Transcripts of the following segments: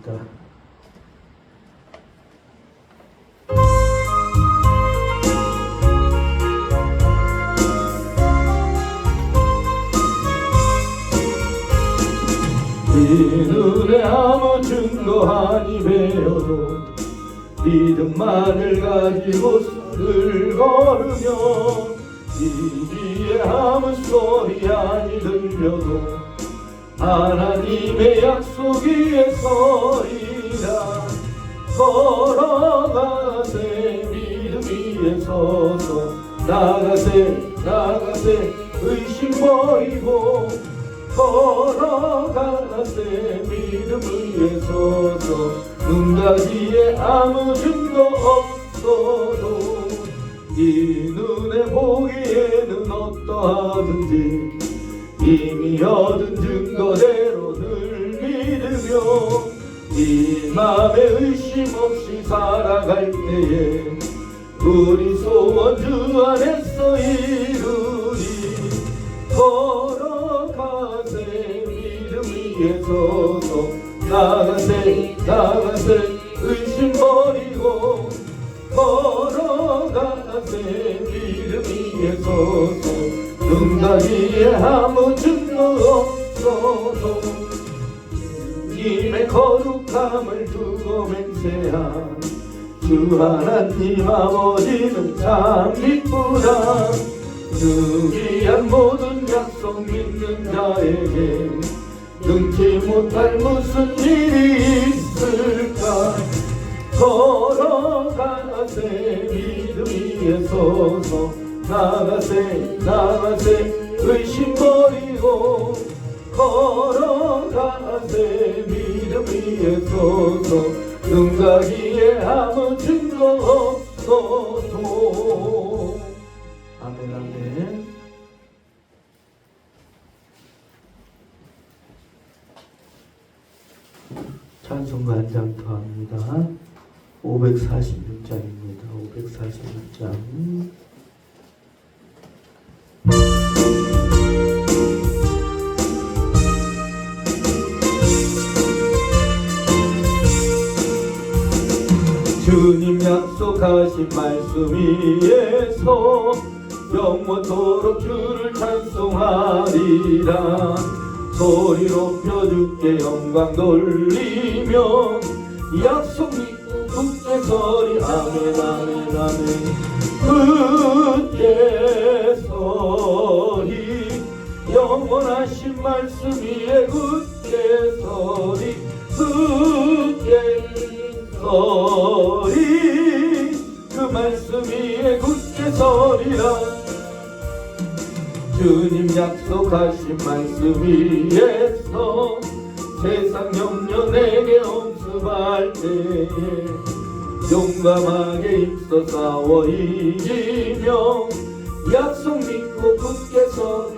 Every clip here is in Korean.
찬송합니다. 네 눈에 아무 증거 아니 배어도 믿음만을 가지고 숲을 걸으며 이 귀에 아무 소리 아니 들려도 하나님의 약속 위에 서리라. 걸어가세 믿음 위에 서서 나가세 의심 버리고 걸어가세 믿음 위에 서서 눈가지에 아무 증거 없어도 이 눈에 보기에는 어떠하든지 이미 얻은 증거대로 늘 믿으며 이 맘에 의심 없이 살아갈 때에 우리 소원 주 안에서 이루리. 걸어가세 믿음 위에 서서 나가세 의심 버리고 걸어가세 믿음 위에 서서 눈가지에 아무 증거 없어도 주님의 거룩함을 두고 맹세한 주 하나님 아버지는 참 기쁘다. 그 귀한 모든 약속 믿는 자에게 능치 못할 무슨 일이 있을까. 걸어가세 믿음 위에 서서 나가세 의심 버리고 걸어가세 믿음 위에 서서 눈가기에 아무 증거 없어도. 아멘 아멘. 찬송가 한 장 더 합니다. 546장입니다. 546장. 주님 약속하신 말씀 위에서 영원토록 주를 찬송하리라. 소리 높여 주께 영광 돌리며 약속 믿고 굳게 서리. 아멘 아멘 아멘. 굳게 서리 영원하신 말씀 위에 굳게 서리. 굳게 서리 그 말씀 위에 굳게 서리라. 주님 약속하신 말씀 위에서 세상 염려 내게 엄습할 때에 용감하게 힘써 싸워 이기며 약속 믿고 굳게 서리.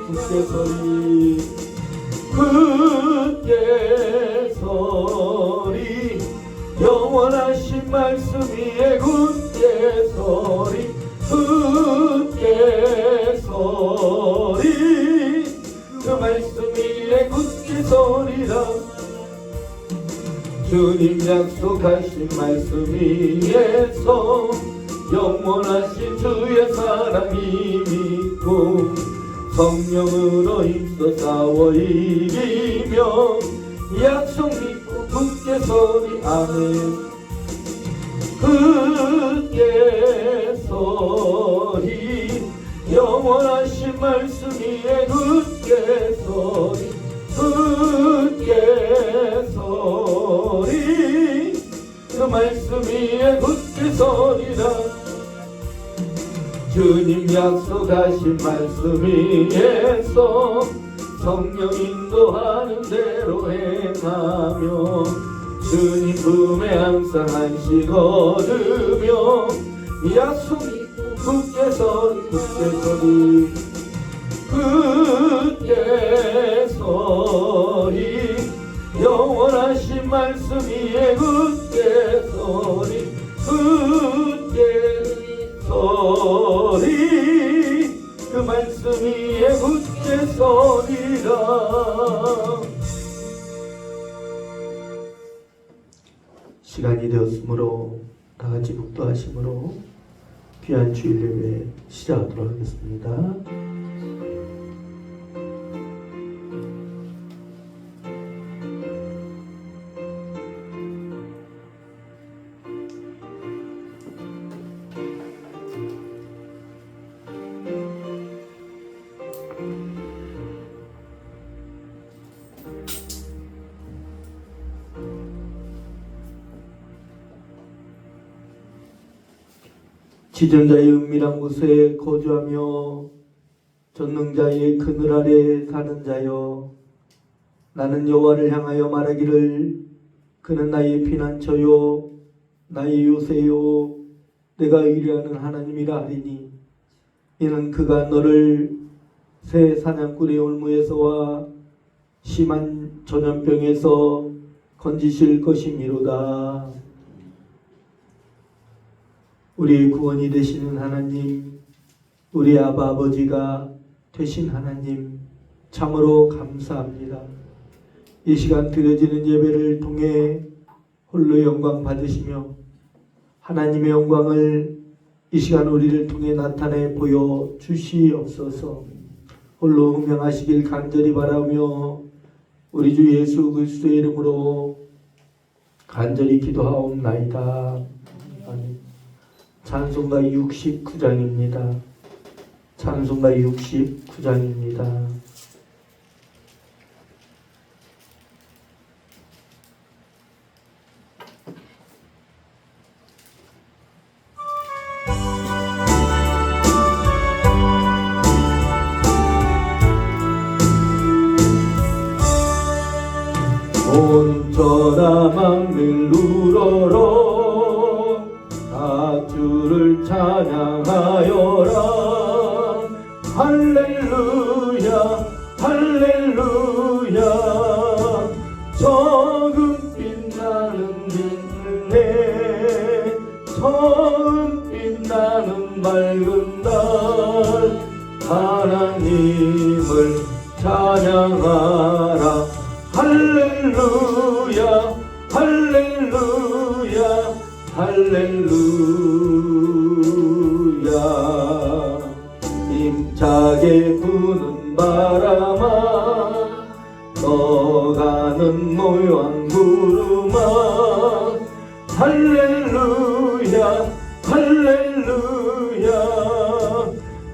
굳게 서리 영원하신 말씀 위에 굳게 서리. 굳게 서리 그 말씀 위에 굳게 서리라. 주님 약속하신 말씀 위에서 영원하신 주의 사랑이 믿고 성령으로 힘써 싸워 이기며 약속 믿고 굳게 서리. 아멘. 굳게 서리 영원하신 말씀 위에 굳게 서리. 굳게 서리 그 말씀 위에 굳게 서리라. 주님 약속하신 말씀 위에서 성령 인도하는 대로 행하며 주님 품에 항상 안식 얻으며 약속 믿고 굳게 서리. 굳게 서리 영원하신 말씀 위에 굳게 서리. 굳게 서리 그 말씀 위에 굳게 서리라. 시간이 되었으므로 다 같이 묵도하심으로 귀한 주일 예배 시작하도록 하겠습니다. 지존자의 은밀한 곳에 거주하며 전능자의 그늘 아래 사는 자여, 나는 여호와를 향하여 말하기를 그는 나의 피난처요 나의 요새요 내가 의뢰하는 하나님이라 하리니, 이는 그가 너를 새 사냥꾼의 올무에서와 심한 전염병에서 건지실 것이미로다. 우리의 구원이 되시는 하나님, 우리 아바 아버지가 되신 하나님, 참으로 감사합니다. 이 시간 드려지는 예배를 통해 홀로 영광 받으시며 하나님의 영광을 이 시간 우리를 통해 나타내 보여 주시옵소서. 홀로 흥명하시길 간절히 바라며 우리 주 예수 그리스도의 이름으로 간절히 기도하옵나이다. 아멘. 찬송가 69장입니다. 찬송가 69장입니다. 온전한 망를 누러러 주를 찬양하여라. 할렐루야 할렐루야. 처음 빛나는 빛내 처음 빛나는 맑은 날 하나님을 찬양하라. 할렐루야 할렐루야 할렐루야. 힘차게 부는 바람아 떠가는 모양 구름아 할렐루야 할렐루야.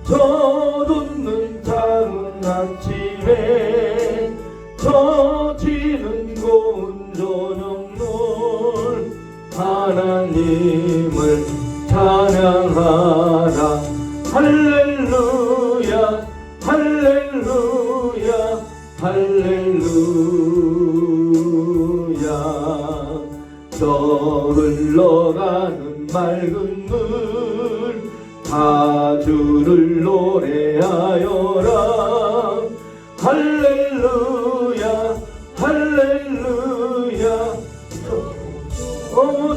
젖없는 작은 아침에 젖히는 고운 저녁물 하나님을 찬양하라. 할렐루야 할렐루야 할렐루야. 저 흘러가는 맑은 물 다 주를 노래하여라. 할렐루야 할렐루야.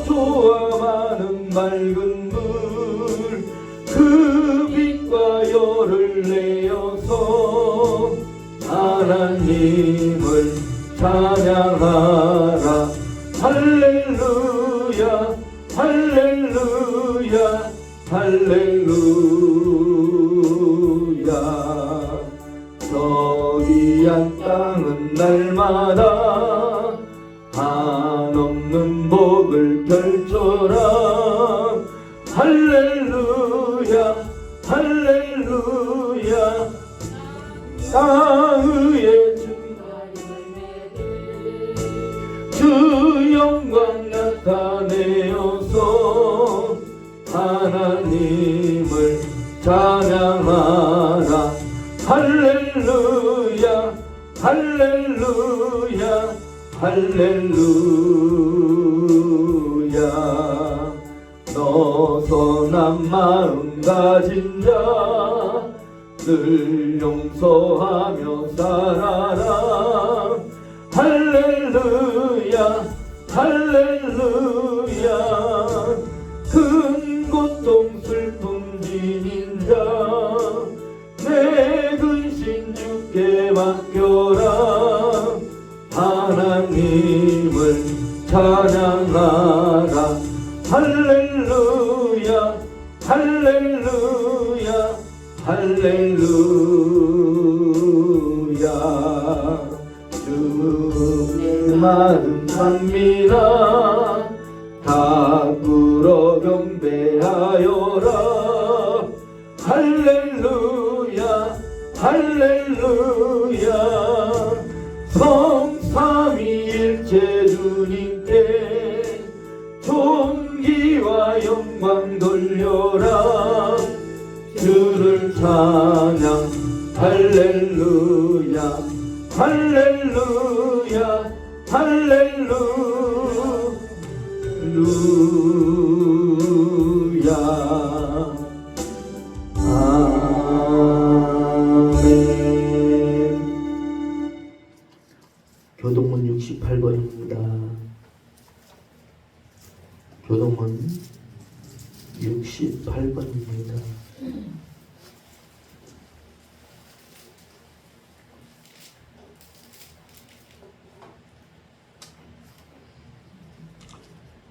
좋아 많은 맑은 물 그 빛과 열을 내어서 하나님을 찬양하라. 할렐루야 할렐루야 할렐루야. 저 귀한 땅은 날마다 한없는 복을 펼쳐라. 할렐루야 할렐루야. 땅 위에 주 영광 나타내어서 하나님을 찬양하라. 할렐루야 할렐루야 할렐루야. 너 선한 마음 가진 자 늘 용서하며 살아라. 할렐루야 할렐루야. 큰 고통 슬픔 지닌 자 내 근심 주께 맡겨라. 하나님을 찬양하라. 할렐루야 할렐루야 할렐루야. 주님 아름답니다. 다 불어 경배하여라. 할렐루야 할렐루야. 성삼위일체 주님께 존귀와 영광 돌려라. 주를 찬양. 할렐루야 할렐루야 할렐루야. 아멘. 교동문 68번입니다. 교동문 68번입니다.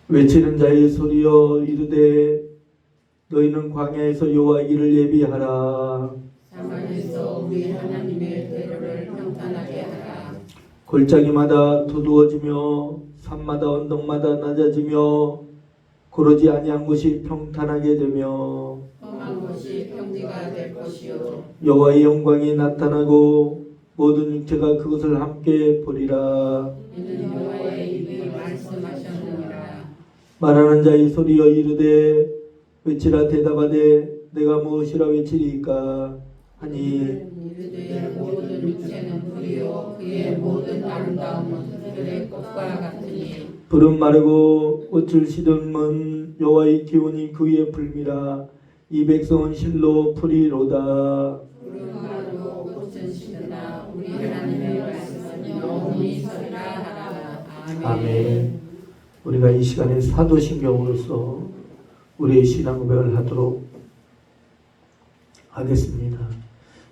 외치는 자의 소리여 이르되 너희는 광야에서 여호와의 길을 예비하라. 사막에서 우리 하나님의 대로를 평탄하게 하라. 골짜기마다 두두어지며 산마다 언덕마다 낮아지며 고르지 아니한 곳이 평탄하게 되며 험한 곳이 평지가 될 것이요 여호와의 영광이 나타나고 모든 육체가 그것을 함께 보리라. 이는 여호와의 입이 말씀하셨느니라. 말하는 자의 소리여 이르되 외치라 대답하되 내가 무엇이라 외치리까 하니 이르되 모든 육체는 불이요 그의 모든 아름다움은 들의 꽃과 같으니 불은 마르고 옷을 시듬은 여호와의 기운이 그 위에 불미라. 이 백성은 실로 풀이로다. 불은 마르고 꽃은 시드나 우리 하나님의 말씀은 영원히 서리라 하라. 아멘. 우리가 이 시간에 사도신경으로서 우리의 신앙고백을 하도록 하겠습니다.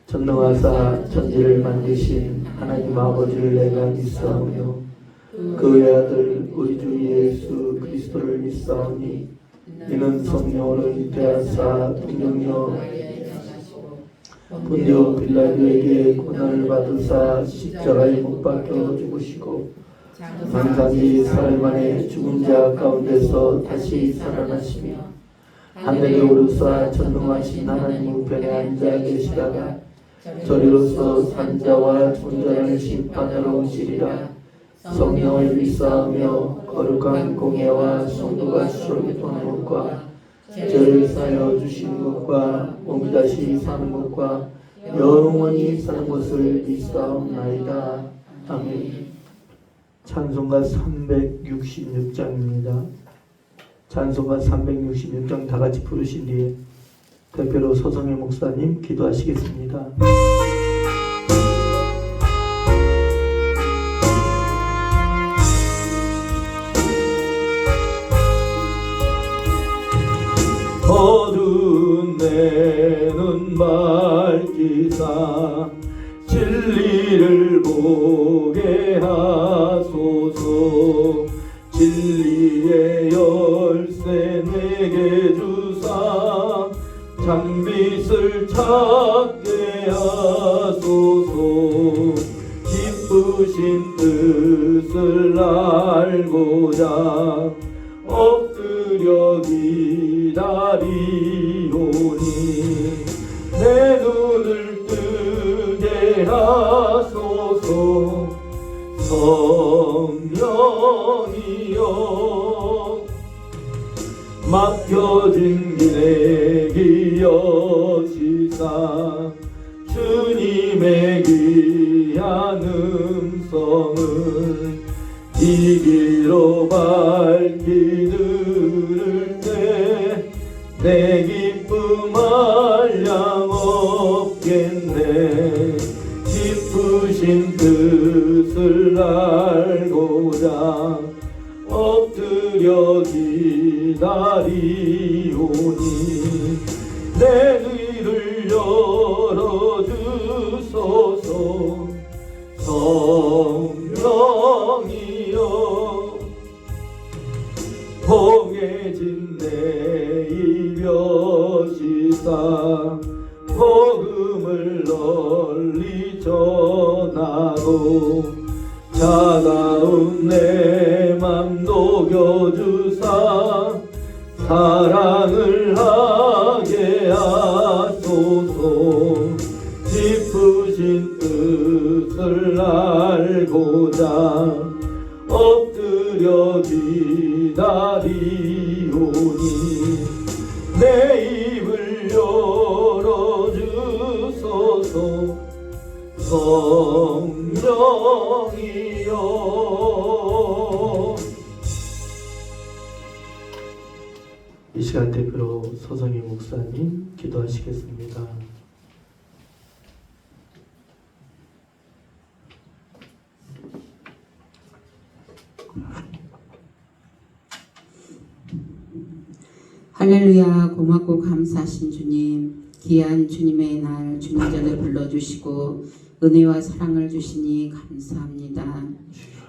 전능하사 천지를 만드신 하나님 아버지를 내가 믿사오며 그의 아들 우리 주 예수 그리스도를 믿사오니 이는 성령으로 잉태하사 동정녀 본디오 빌라도에게 고난을 받으사 십자가에 못 박혀 죽으시고 만사지 사흘 만에 죽은 자 가운데서 다시 살아나시며 하늘에 오르사 전능하신 하나님 우편에 앉아 계시다가 저리로서 산자와 존자를 심판하러 오시리라. 성령을 믿사오며 거룩한 공예와 성도가 수록에 도는 것과 죄를 사여 주시는 것과 몸이 다시 사는 것과 영원히 사는 것을 믿사옵나이다. 아멘. 찬송가 366장입니다. 찬송가 366장 다 같이 부르신 뒤에 대표로 서성의 목사님 기도하시겠습니다. 어두운 내 눈 밝히사 진리를 보게 하소서. 진리의 열쇠 내게 주사 참빛을 찾게 하소서. 기쁘신 뜻을 알고자 엎드려 기다리오니 내 눈을 뜨게 하소서. 성령이여 맡겨진 길에 기여시사 주님의 귀한 음성을 이 길로 밝히 들을 때 내 기쁨 한량 없겠네. 기쁘신 뜻을 알고자 엎드려 기다리오니 내 귀를 열어주소서. 성령이여 봉해진 내 이벼시사 복음을 널리 전하고 차가운 내 맘 녹여주사 사랑을 하게 하소서. 깊으신 뜻을 알고자 엎드려 기다리오니 내 입을 열어주소서. 성령이여. 이 시간 대표로 서성희 목사님 기도하시겠습니다. 할렐루야. 고맙고 감사하신 주님, 귀한 주님의 날 주님 전에 불러주시고 은혜와 사랑을 주시니 감사합니다.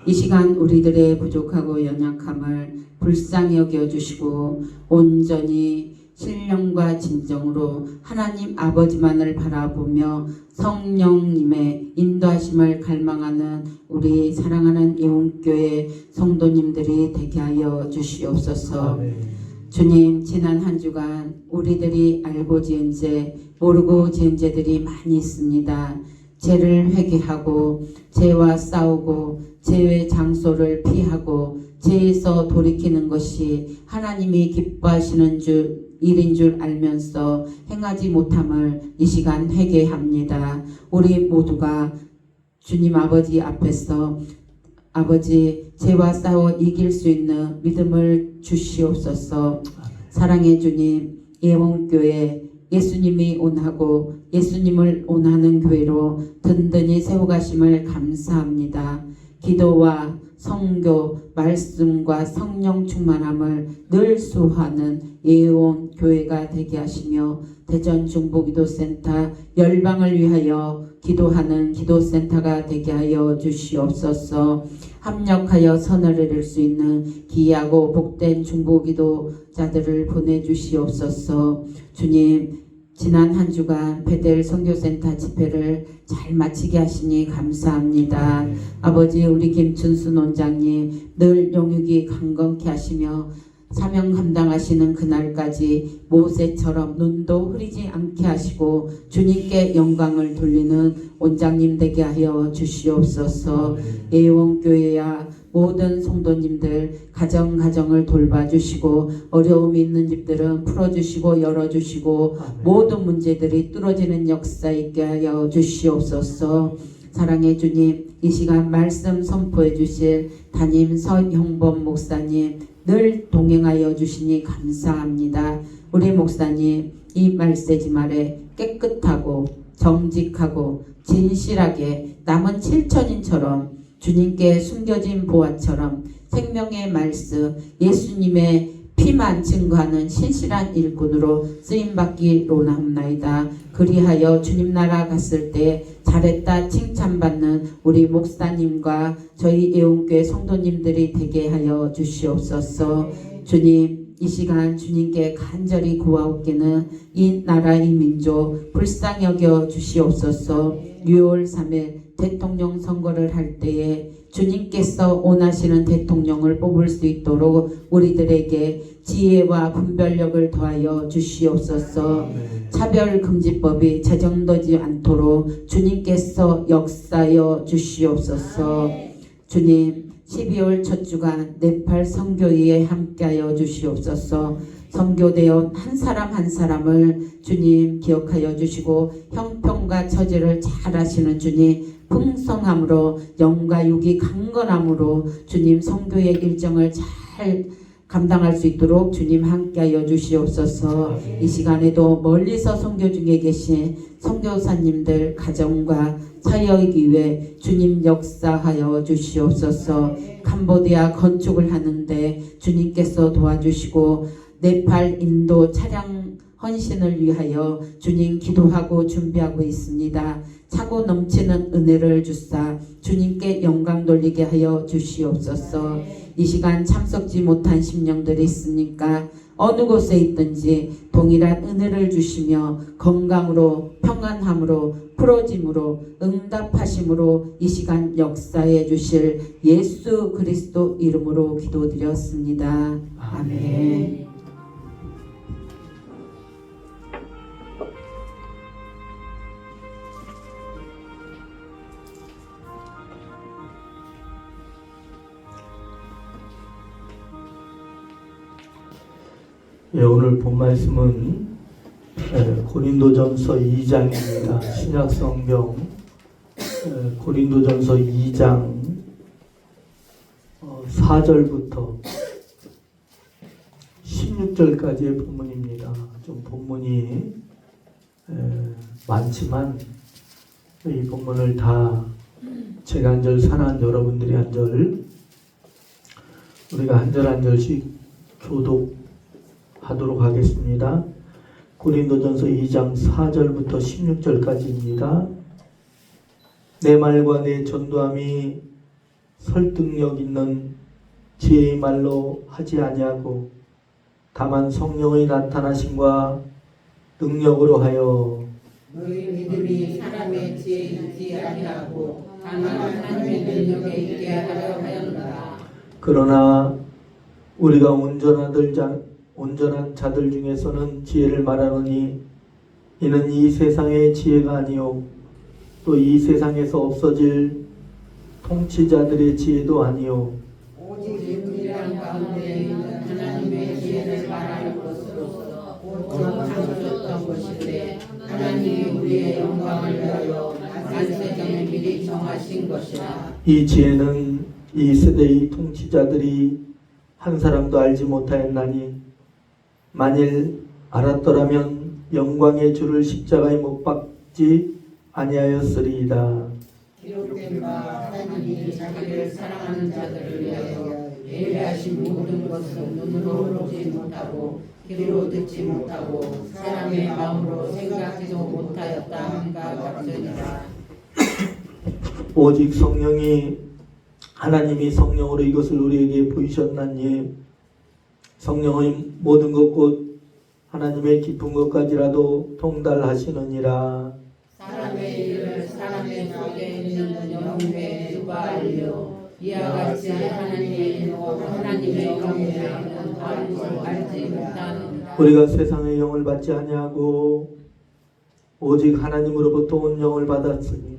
이 시간 우리들의 부족하고 연약함을 불쌍히 여겨주시고 온전히 신령과 진정으로 하나님 아버지만을 바라보며 성령님의 인도하심을 갈망하는 우리 사랑하는 예원교회 성도님들이 되게 하여 주시옵소서. 아멘. 주님, 지난 한 주간 우리들이 알고 지은 죄, 모르고 지은 죄들이 많이 있습니다. 죄를 회개하고 죄와 싸우고 죄의 장소를 피하고 죄에서 돌이키는 것이 하나님이 기뻐하시는 일인 줄 알면서 행하지 못함을 이 시간 회개합니다. 우리 모두가 주님 아버지 앞에서 아버지 죄와 싸워 이길 수 있는 믿음을 주시옵소서. 사랑의 주님, 예원교회 예수님이 원하고 예수님을 원하는 교회로 든든히 세워가심을 감사합니다. 기도와 성교, 말씀과 성령 충만함을 늘 수호하는 예원 교회가 되게 하시며 대전 중보기도센터 열방을 위하여 기도하는 기도센터가 되게 하여 주시옵소서. 합력하여 선을 이룰 수 있는 귀하고 복된 중보기도자들을 보내주시옵소서. 주님, 지난 한 주간 베델 선교센터 집회를 잘 마치게 하시니 감사합니다. 아버지, 우리 김춘수 원장님 늘 용육이 강건케 하시며 사명 감당하시는 그날까지 모세처럼 눈도 흐리지 않게 하시고 주님께 영광을 돌리는 원장님 되게 하여 주시옵소서. 예원교회야 모든 성도님들 가정을 돌봐주시고 어려움이 있는 집들은 풀어주시고 열어주시고 모든 문제들이 뚫어지는 역사 있게 하여 주시옵소서. 사랑의 주님, 이 시간 말씀 선포해 주실 담임 서형범 목사님 늘 동행하여 주시니 감사합니다. 우리 목사님 이 말세지 말에 깨끗하고 정직하고 진실하게 남은 7천인처럼 주님께 숨겨진 보화처럼 생명의 말씀 예수님의 피만 증거하는 신실한 일꾼으로 쓰임받기 원하옵나이다. 그리하여 주님 나라 갔을 때 잘했다 칭찬받는 우리 목사님과 저희 예원교회 성도님들이 되게 하여 주시옵소서. 주님, 이 시간 주님께 간절히 구하옵기는 이 나라 이 민족 불쌍히 여겨 주시옵소서. 6월 3일 대통령 선거를 할 때에 주님께서 원하시는 대통령을 뽑을 수 있도록 우리들에게 지혜와 분별력을 더하여 주시옵소서. 차별금지법이 제정되지 않도록 주님께서 역사하여 주시옵소서. 주님, 12월 첫 주간 네팔 선교회에 함께하여 주시옵소서. 선교대원 한 사람 한 사람을 주님 기억하여 주시고 형편과 처지를 잘 아시는 주님 풍성함으로 영과 육이 강건함으로 주님 선교의 일정을 잘 감당할 수 있도록 주님 함께하여 주시옵소서. 이 시간에도 멀리서 선교 중에 계신 선교사님들 가정과 사역이 위해 주님 역사하여 주시옵소서. 캄보디아 건축을 하는데 주님께서 도와주시고 네팔 인도 차량 헌신을 위하여 주님 기도하고 준비하고 있습니다. 차고 넘치는 은혜를 주사 주님께 영광 돌리게 하여 주시옵소서. 이 시간 참석지 못한 심령들이 있으니까 어느 곳에 있든지 동일한 은혜를 주시며 건강으로 평안함으로 풀어짐으로 응답하심으로 이 시간 역사해 주실 예수 그리스도 이름으로 기도드렸습니다. 아멘. 예, 오늘 본 말씀은 고린도전서 2장입니다. 신약성경 고린도전서 2장 4절부터 16절까지의 본문입니다. 좀 본문이 많지만 이 본문을 다 제가 한 절 사랑하는 여러분들이 한 절 우리가 한 절 한 절씩 교독하도록 하겠습니다. 고린도전서 2장 4절부터 16절까지입니다. 내 말과 내 전도함이 설득력 있는 지혜의 말로 하지 아니하고 다만 성령의 나타나심과 능력으로 하여 너희 믿음이 사람의 지혜에 있지 아니하고 다만 하나님의 능력에 있게 하려 하였노라. 그러나 우리가 온전한 자들 중에서는 지혜를 말하노니 이는 이 세상의 지혜가 아니요 또 이 세상에서 없어질 통치자들의 지혜도 아니요 오직 우리랑 가운데 있는 하나님의 지혜를 말하는 것으로서 오직 창조했던 것인데 하나님이 우리의 영광을 위하여 만세전에 미리 정하신 것이라. 이 지혜는 이 세대의 통치자들이 한 사람도 알지 못하였나니 만일 알았더라면 영광의 주를 십자가에 못 박지 아니하였으리이다. 기록된 바 하나님이 자기를 사랑하는 자들을 위하여 예비하신 모든 것은 눈으로 보지 못하고 귀로 듣지 못하고 사람의 마음으로 생각지도 못하였다 함과 같으니라. 오직 하나님이 성령으로 이것을 우리에게 보이셨나니 성령의 모든 것 곧 하나님의 깊은 것까지라도 통달하시느니라. 사람의 일을 사람의 속에 있는 영의 주가 알려 이와 같이 하나님의 일과 하나님의 영의 알지 못하는 우리가 세상의 영을 받지 아니하고 오직 하나님으로부터 온 영을 받았으니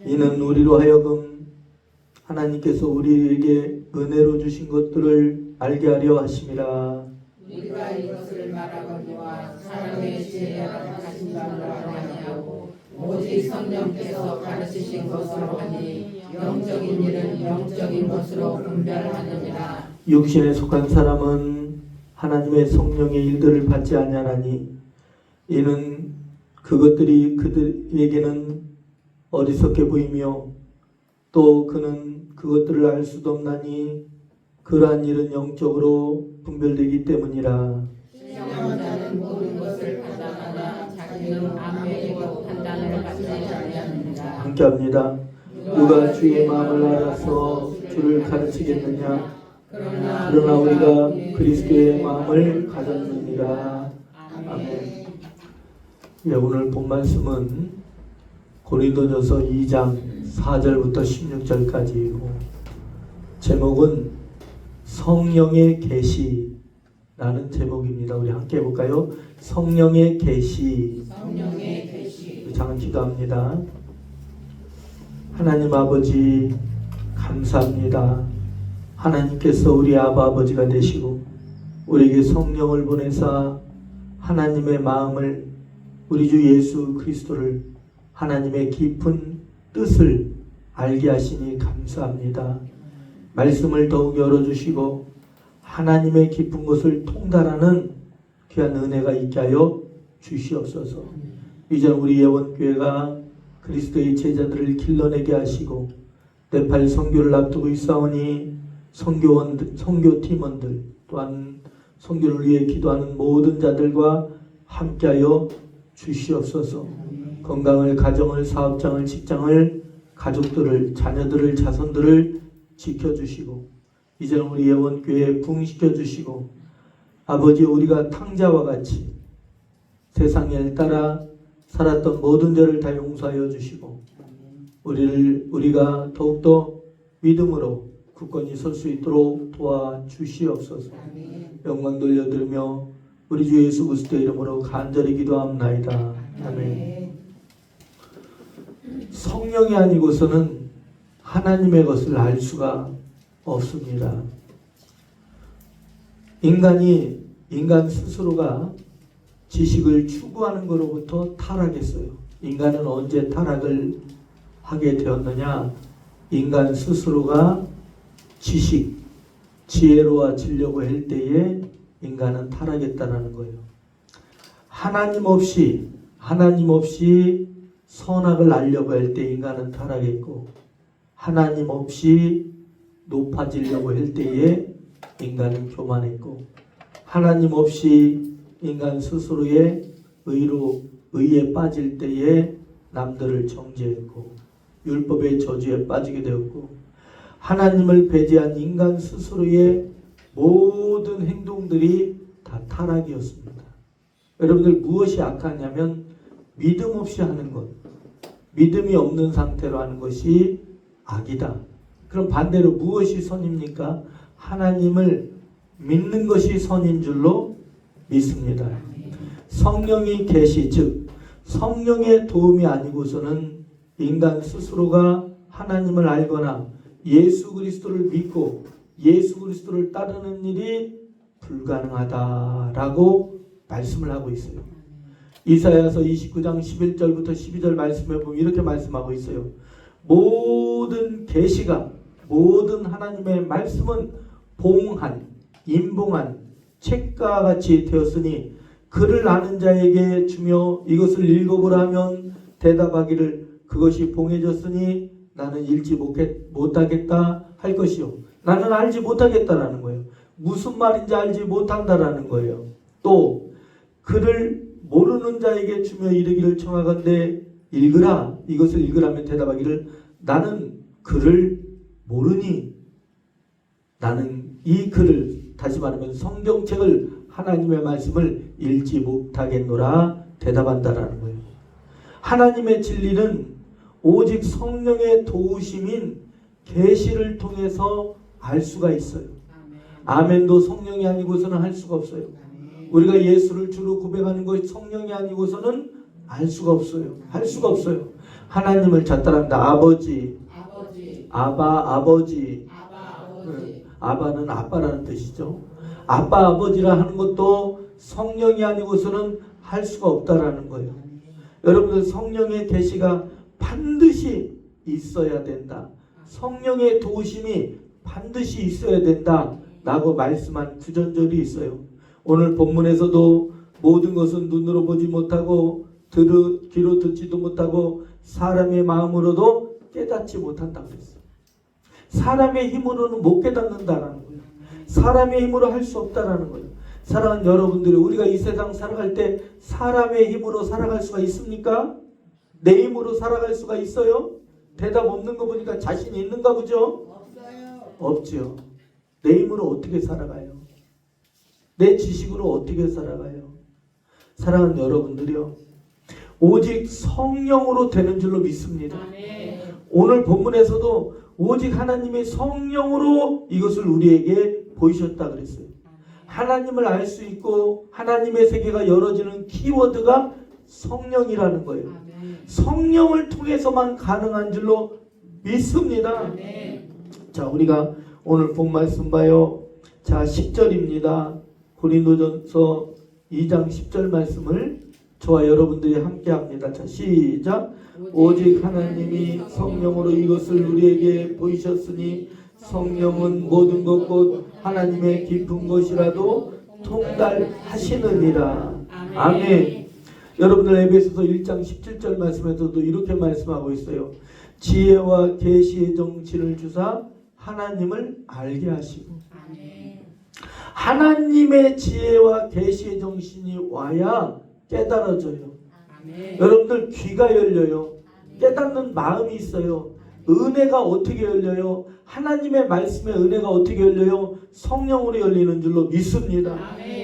이는 우리로 하여금 하나님께서 우리에게 은혜로 주신 것들을 알게 하려 하심이라. 우리가 이것을 말하거니와 사람의 지혜라 하신 바를 아니하고 오직 성령께서 가르치신 것으로 하니 영적인 일은 영적인 것으로 분별하느니라. 육신에 속한 사람은 하나님의 성령의 일들을 받지 아니하나니 이는 그것들이 그들에게는 어리석게 보이며 또 그는 그것들을 알 수도 없나니 그러한 일은 영적으로 분별되기 때문이라. 신령한 자는 모든 것을 판단하나 자기는 아무에게도 판단을 받지 아니하느니라. 함께합니다. 누가 주의 마음을 알아서 주를 가르치겠느냐? 그러나 우리가 그리스도의 마음을 가졌느니라. 아멘. 예, 오늘 본 말씀은 고린도전서 2장 4절부터 16절까지이고 제목은 성령의 계시라는 제목입니다. 우리 함께 해볼까요? 성령의 계시. 성령의 계시. 우리 잠깐 기도합니다. 하나님 아버지 감사합니다. 하나님께서 우리 아버지가 되시고 우리에게 성령을 보내사 하나님의 마음을 우리 주 예수 그리스도를 하나님의 깊은 뜻을 알게 하시니 감사합니다. 말씀을 더욱 열어주시고 하나님의 깊은 것을 통달하는 귀한 은혜가 있게 하여 주시옵소서. 이제 우리 예원교회가 그리스도의 제자들을 길러내게 하시고 네팔 선교를 앞두고 있사오니 선교팀원들 또한 선교를 위해 기도하는 모든 자들과 함께하여 주시옵소서. 건강을, 가정을, 사업장을, 직장을, 가족들을, 자녀들을, 자손들을 지켜주시고 이제는 우리 예원교회에 부흥시켜 주시고 아버지 우리가 탕자와 같이 세상에 따라 살았던 모든 죄를 다 용서하여 주시고 우리가 더욱더 믿음으로 굳건히 설 수 있도록 도와주시옵소서. 영광 돌려드리며 우리 주 예수 그리스도의 이름으로 간절히 기도합나이다. 아멘. 성령이 아니고서는 하나님의 것을 알 수가 없습니다. 인간 스스로가 지식을 추구하는 것으로부터 타락했어요. 인간은 언제 타락을 하게 되었느냐? 인간 스스로가 지혜로워지려고 할 때에 인간은 타락했다는 거예요. 하나님 없이 선악을 알려고 할 때 인간은 타락했고, 하나님 없이 높아지려고 할 때에 인간은 교만했고, 하나님 없이 인간 스스로의 의에 빠질 때에 남들을 정죄했고 율법의 저주에 빠지게 되었고, 하나님을 배제한 인간 스스로의 모든 행동들이 다 타락이었습니다. 여러분들 무엇이 악하냐면 믿음 없이 하는 것, 믿음이 없는 상태로 하는 것이 악이다. 그럼 반대로 무엇이 선입니까? 하나님을 믿는 것이 선인 줄로 믿습니다. 성령이 계시, 즉 성령의 도움이 아니고서는 인간 스스로가 하나님을 알거나 예수 그리스도를 믿고 예수 그리스도를 따르는 일이 불가능하다라고 말씀을 하고 있어요. 이사야서 29장 11절부터 12절 말씀에 보면 이렇게 말씀하고 있어요. 모든 계시가, 모든 하나님의 말씀은 봉한, 임봉한 책과 같이 되었으니 그를 아는 자에게 주며 이것을 읽어보라 하면 대답하기를 그것이 봉해졌으니 나는 읽지 못하겠다 할 것이요. 나는 알지 못하겠다라는 거예요. 무슨 말인지 알지 못한다라는 거예요. 또 그를 모르는 자에게 주며 이르기를 청하건대 읽으라. 이것을 읽으라면 대답하기를 나는 그를 모르니 나는 이 글을, 다시 말하면 성경책을, 하나님의 말씀을 읽지 못하겠노라 대답한다라는 거예요. 하나님의 진리는 오직 성령의 도우심인 계시를 통해서 알 수가 있어요. 아멘도 성령이 아니고서는 할 수가 없어요. 우리가 예수를 주로 고백하는 것이 성령이 아니고서는 알 수가 없어요. 할 수가 없어요. 하나님을 찾다란다. 아버지, 아버지. 아바는 아빠라는 뜻이죠. 아빠, 아버지라 하는 것도 성령이 아니고서는 할 수가 없다라는 거예요. 여러분들 성령의 계시가 반드시 있어야 된다. 성령의 도우심이 반드시 있어야 된다 라고 말씀한 구전절이 있어요. 오늘 본문에서도 모든 것은 눈으로 보지 못하고 귀로 듣지도 못하고 사람의 마음으로도 깨닫지 못한다고 그랬어요. 사람의 힘으로는 못 깨닫는다라는 거예요. 사람의 힘으로 할 수 없다라는 거예요. 사랑하는 여러분들이, 우리가 이 세상 살아갈 때 사람의 힘으로 살아갈 수가 있습니까? 내 힘으로 살아갈 수가 있어요? 대답 없는 거 보니까 자신 있는가 보죠? 없죠. 내 힘으로 어떻게 살아가요? 내 지식으로 어떻게 살아가요? 사랑하는 여러분들이요, 오직 성령으로 되는 줄로 믿습니다. 오늘 본문에서도 오직 하나님의 성령으로 이것을 우리에게 보이셨다 그랬어요. 하나님을 알 수 있고 하나님의 세계가 열어지는 키워드가 성령이라는 거예요. 성령을 통해서만 가능한 줄로 믿습니다. 자, 우리가 오늘 본 말씀 봐요. 자, 10절입니다. 고린도전서 2장 10절 말씀을 저와 여러분들이 함께 합니다. 자, 시작. 오직 하나님이 성령으로 이것을 우리에게 보이셨으니 성령은 모든 것 곧 하나님의 깊은 것이라도 통달하시느니라. 아멘. 여러분들 에베소서 1장 17절 말씀에서도 이렇게 말씀하고 있어요. 지혜와 계시의 정신을 주사 하나님을 알게 하시고. 하나님의 지혜와 계시의 정신이 와야 깨달아져요. 여러분들 귀가 열려요. 깨닫는 마음이 있어요. 은혜가 어떻게 열려요? 하나님의 말씀의 은혜가 어떻게 열려요? 성령으로 열리는 줄로 믿습니다.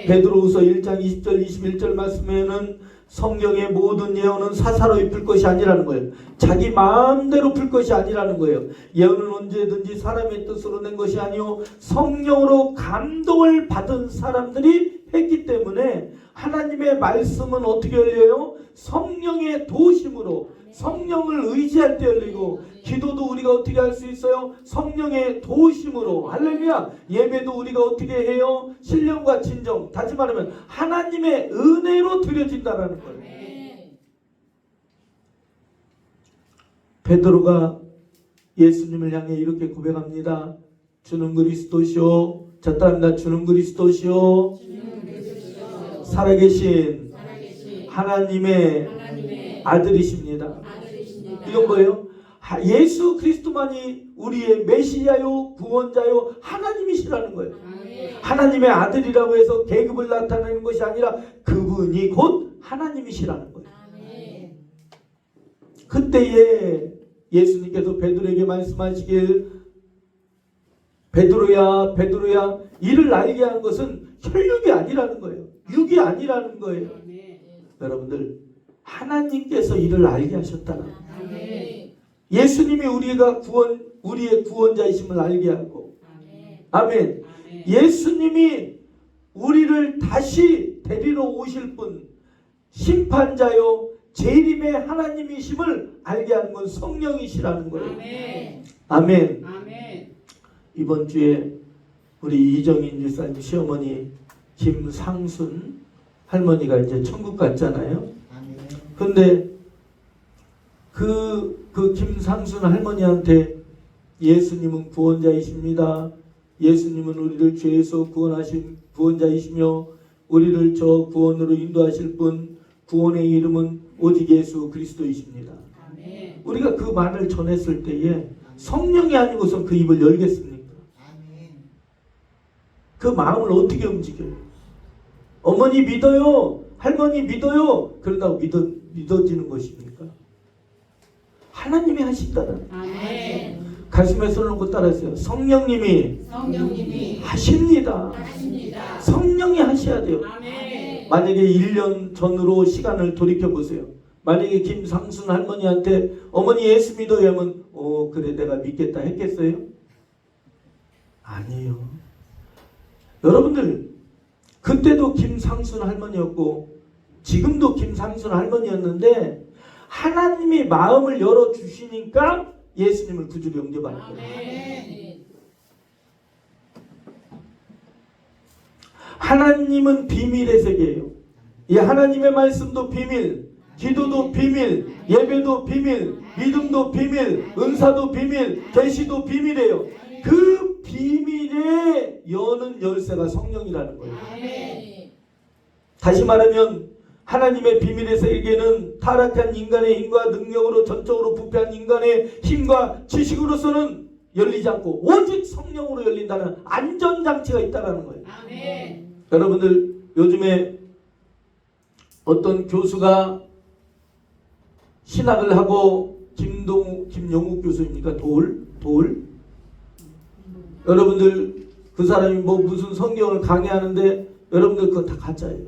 베드로후서 1장 20절 21절 말씀에는 성경의 모든 예언은 사사로이 풀 것이 아니라는 거예요. 자기 마음대로 풀 것이 아니라는 거예요. 예언은 언제든지 사람의 뜻으로 낸 것이 아니요 성령으로 감동을 받은 사람들이 했기 때문에 하나님의 말씀은 어떻게 열려요? 성령의 도심으로, 성령을 의지할 때 열리고, 기도도 우리가 어떻게 할 수 있어요? 성령의 도심으로. 할렐루야. 예배도 우리가 어떻게 해요? 신령과 진정, 다시 말하면 하나님의 은혜로 드려진다라는 거예요. 베드로가 예수님을 향해 이렇게 고백합니다. 주는 그리스도시오. 자, 따라합니다. 주는 그리스도시오. 살아계신 하나님의 아들이십니다. 이건 뭐예요? 예수 그리스도만이 우리의 메시아요, 구원자요, 하나님이시라는 거예요. 하나님의 아들이라고 해서 계급을 나타내는 것이 아니라 그분이 곧 하나님이시라는 거예요. 그때에 예수님께서 베드로에게 말씀하시길, 베드로야 베드로야, 이를 알게 한 것은 혈육이 아니라는 거예요. 육이 아니라는 거예요. 여러분들, 하나님께서 이를 알게 하셨다는 거예요. 예수님이 우리의 구원자이심을 알게 하고, 아멘. 예수님이 우리를 다시 데리러 오실 분, 심판자요 재림의 하나님이심을 알게 하는 건 성령이시라는 거예요. 아멘. 이번 주에 우리 이정인 집사님 시어머니 김상순 할머니가 이제 천국 갔잖아요. 근데 그 김상순 할머니한테 예수님은 구원자이십니다. 예수님은 우리를 죄에서 구원하신 구원자이시며 우리를 저 구원으로 인도하실 분, 구원의 이름은 오직 예수 그리스도이십니다. 우리가 그 말을 전했을 때에 성령이 아니고선 그 입을 열겠습니까? 그 마음을 어떻게 움직여요? 어머니 믿어요, 할머니 믿어요, 그러다고 믿어지는 것입니까? 하나님이 하신다는. 가슴에 손을 얹고 따라하세요. 성령님이 하십니다. 성령이 하셔야 돼요. 만약에 1년 전으로 시간을 돌이켜 보세요. 만약에 김상순 할머니한테 어머니 예수 믿어요 하면 그래 내가 믿겠다 했겠어요? 아니에요. 여러분들, 그때도 김상순 할머니였고 지금도 김상순 할머니였는데 하나님이 마음을 열어주시니까 예수님을 구주로 영접하는 거예요. 하나님은 비밀의 세계예요. 이 하나님의 말씀도 비밀, 기도도 비밀, 예배도 비밀, 믿음도 비밀, 은사도 비밀, 계시도 비밀이에요. 그 비밀에 여는 열쇠가 성령이라는 거예요. 다시 말하면 하나님의 비밀의 세계는 타락한 인간의 힘과 능력으로 전적으로 부패한 인간의 힘과 지식으로서는 열리지 않고 오직 성령으로 열린다는 안전장치가 있다는 거예요. 여러분들, 요즘에 어떤 교수가 신학을 하고 김용욱 교수입니까? 도울? 여러분들, 그 사람이 무슨 성경을 강의하는데 여러분들 그거 다 가짜예요.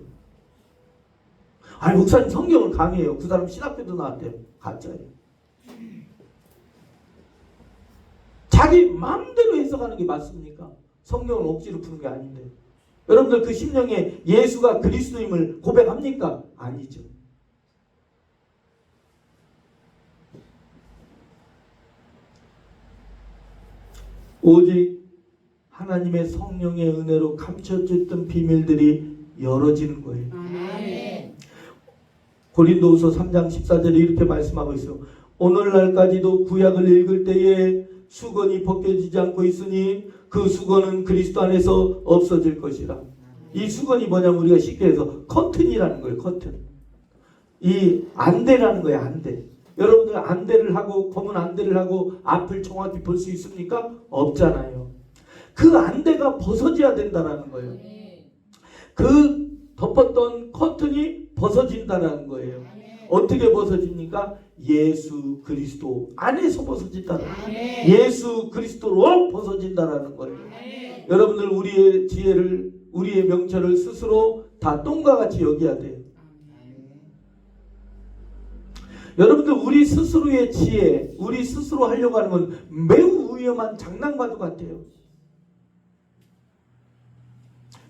아니, 목사님 성경을 강의해요. 그 사람 신학교도 나왔대요. 가짜예요. 자기 마음대로 해석하는 게 맞습니까? 성경을 억지로 푸는 게 아닌데. 여러분들, 그 심령에 예수가 그리스도임을 고백합니까? 아니죠. 오직 하나님의 성령의 은혜로 감춰졌던 비밀들이 열어지는 거예요. 고린도후서 3장 14절에 이렇게 말씀하고 있어요. 오늘날까지도 구약을 읽을 때에 수건이 벗겨지지 않고 있으니 그 수건은 그리스도 안에서 없어질 것이라. 이 수건이 뭐냐면 우리가 쉽게 해서 커튼이라는 거예요. 커튼. 이 안대라는 거예요. 안대. 여러분들 안대를 하고 검은 안대를 하고 앞을 정확히 볼 수 있습니까? 없잖아요. 그 안대가 벗어져야 된다는 거예요. 그 덮었던 커튼이 벗어진다는 거예요. 어떻게 벗어집니까? 예수 그리스도 안에서 벗어진다는 거예요. 아멘. 예수 그리스도로 벗어진다라는 거예요. 아멘. 여러분들 우리의 지혜를 우리의 명철을 스스로 다 똥과 같이 여겨야 돼요. 여러분들 우리 스스로의 지혜, 우리 스스로 하려고 하는 건 매우 위험한 장난과도 같아요.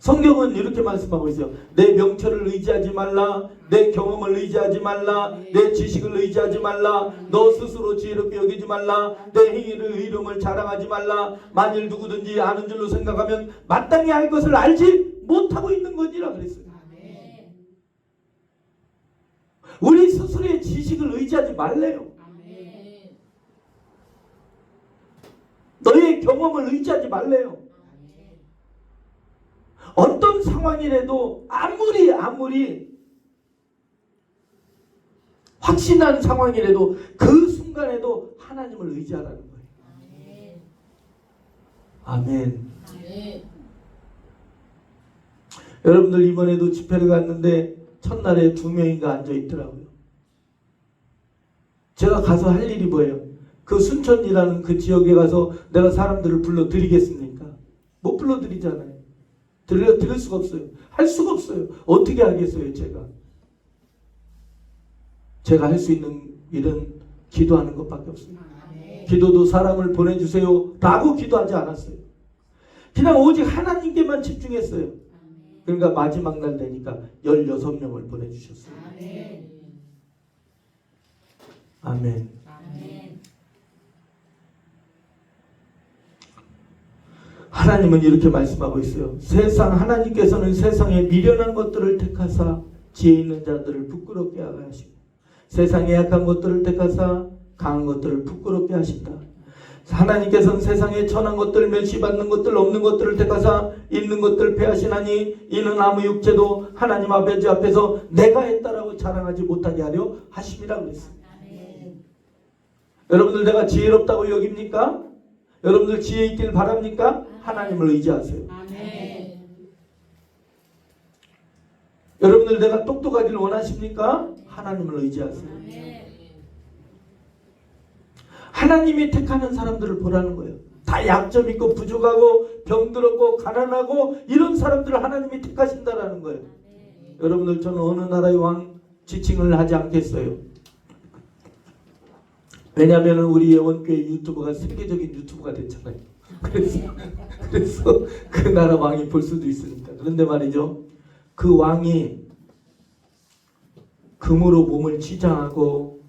성경은 이렇게 말씀하고 있어요. 내 명철을 의지하지 말라, 내 경험을 의지하지 말라, 내 지식을 의지하지 말라, 너 스스로 지혜롭게 여기지 말라, 내 행위를 의름을 자랑하지 말라. 만일 누구든지 아는 줄로 생각하면 마땅히 할 것을 알지 못하고 있는 거니라 그랬어요. 아멘. 우리 스스로의 지식을 의지하지 말래요. 아멘. 너의 경험을 의지하지 말래요. 어떤 상황이라도 아무리 확신한 상황이라도 그 순간에도 하나님을 의지하라는 거예요. 아멘. 아멘. 여러분들 이번에도 집회를 갔는데 첫날에 2명인가 앉아 있더라고요. 제가 가서 할 일이 뭐예요? 그 순천이라는 그 지역에 가서 내가 사람들을 불러드리겠습니까? 못 불러드리잖아요. 드릴 수가 없어요. 할 수가 없어요. 어떻게 하겠어요, 제가? 제가 할 수 있는 일은 기도하는 것밖에 없습니다. 아멘. 기도도 사람을 보내주세요 라고 기도하지 않았어요. 그냥 오직 하나님께만 집중했어요. 그러니까 마지막 날 되니까 16명을 보내주셨어요. 아멘. 아멘. 아멘. 하나님은 이렇게 말씀하고 있어요. 하나님께서는 세상에 미련한 것들을 택하사 지혜 있는 자들을 부끄럽게 하게 하시고 세상에 약한 것들을 택하사 강한 것들을 부끄럽게 하신다. 하나님께서는 세상에 천한 것들, 멸시받는 것들, 없는 것들을 택하사 있는 것들 패하시나니 이는 아무 육체도 하나님 앞에서 내가 했다라고 자랑하지 못하게 하려 하심이라고 그랬습니다. 여러분들 내가 지혜롭다고 여깁니까? 여러분들 지혜 있길 바랍니까? 하나님을 의지하세요. 아멘. 여러분들 내가 똑똑하길 원하십니까? 하나님을 의지하세요. 하나님이 택하는 사람들을 보라는 거예요. 다 약점 있고 부족하고 병들었고 가난하고 이런 유사람들을 하나님이 택하신다라는 거예요. 여러분들 저는 어느 나라의 왕 지칭을 하지 않겠어요. 왜냐하면 우리 예원교회 유튜브가 세계적인 유튜브가 됐잖아요. 그래서 그 나라 왕이 볼 수도 있으니까. 그런데 말이죠, 그 왕이 금으로 몸을 치장하고